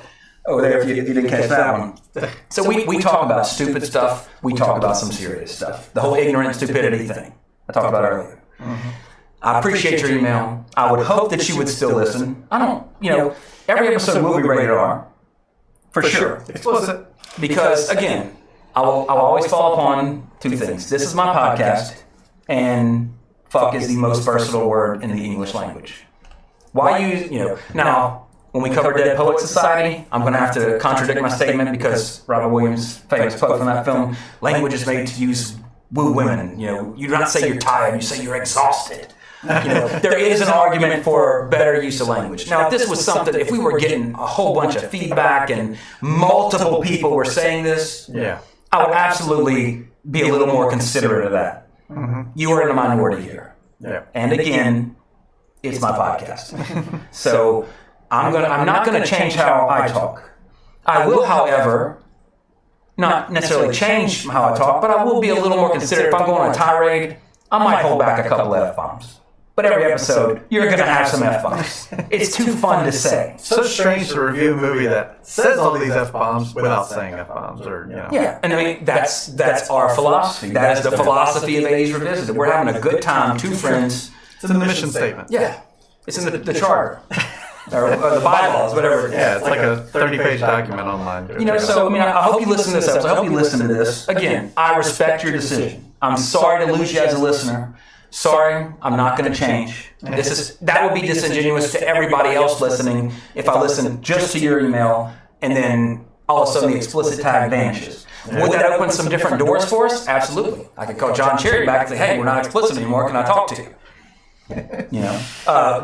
E: Over there, if you didn't catch that one. So we talk about stupid stuff. We talk about some serious stuff. The whole ignorant stupidity thing I talked about earlier. Mm-hmm. I appreciate your email. I would hope that you would still listen. I don't, every episode will be rated R. For sure.
C: Explicit.
E: Because, again, I'll always fall upon two things. This is my podcast, and fuck is the most versatile word in the English language. Why use, now, when we cover Dead Poet Society, I'm going to have to contradict my statement because Robert Williams' famous quote from that film, language is made to use woo women. You do not say you're tired, you say you're exhausted. There is an argument for better use of language. Now, if this was something, if we were getting a whole bunch of feedback and multiple people were saying this, I would absolutely be a little more considerate of that. Mm-hmm. You are in a minority here.
C: Yeah.
E: And again, it's my podcast. So I'm not gonna change how I talk. I will, however, not necessarily change how I talk, but I will be a little more considerate. If I'm going on a tirade, I might hold back a couple of F-bombs. But every episode, you're going to have some F-bombs. It's too fun to say.
C: So strange to review a movie that says all these F-bombs without saying F-bombs.
E: Yeah, and I mean, that's our philosophy. That is the philosophy of 80s Revisited. We're having a good time, two friends.
C: It's in the mission statement.
E: Yeah, it's in the charter. Or the bylaws, whatever.
C: Yeah, it's like a 30-page document online.
E: So, I mean, I hope you listen to this episode. I hope you listen to this. Again, I respect your decision. I'm sorry to lose you as a listener. Sorry, I'm not going to change. That would be disingenuous to everybody else listening if I listen just to your email and then all of a sudden the explicit tag vanishes. Would that open some different doors for us? Absolutely. I could call John Cherry back and say, hey, we're not explicit anymore. Can I talk to you?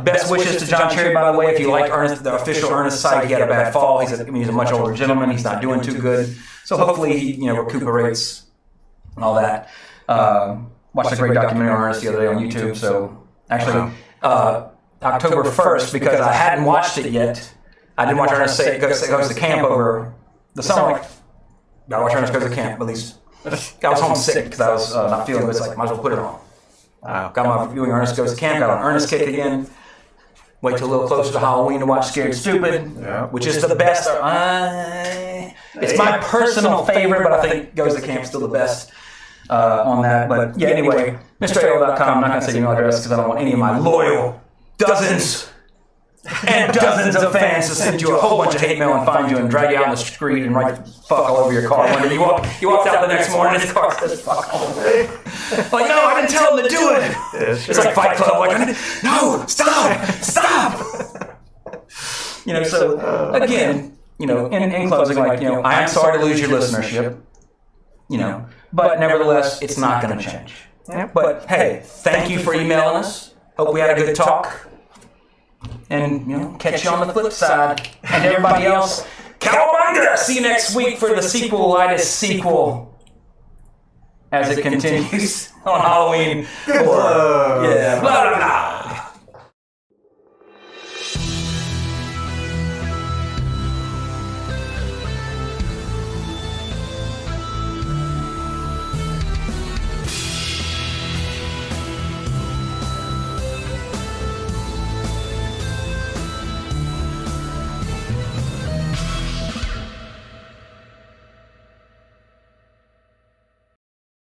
E: Best wishes to John Cherry, by the way. If you like Ernest, the official Ernest site, he had a bad fall. He's a much older gentleman. He's not doing too good. So hopefully he recuperates and all that. Watched a great documentary on Ernest the other day on YouTube. So actually, October 1st, because I hadn't watched it yet, I didn't watch Ernest goes to camp over the summer. Gotta watch Ernest goes to camp, at least. I was homesick because I was not feeling good. It's like, might as well put it on. Got my viewing Ernest Goes to Camp, got an Ernest kick again. Wait till a little closer to Halloween to watch Scared Stupid, which is the best. It's my personal favorite, but I think Goes to Camp is still the best on that. But yeah, anyway, MrAO.com. I'm not going to say email address because I don't want any of my loyal dozens and dozens of fans to send you a whole bunch of hate mail and find you and drag you out on the street and write fuck all over your car. When you walked out the next morning, his car says fuck all over it. Like, no, I didn't tell him to do it. It's like Fight Club. Like, no, stop. So again, in closing, I am sorry to lose your listenership. But nevertheless, it's not going to change. But hey, thank you for emailing us. Hope we had a good talk. And, catch you on the flip side. And everybody else, cowabunga! See you next week for the sequelitis sequel. As it continues on Halloween. Blah, blah, blah.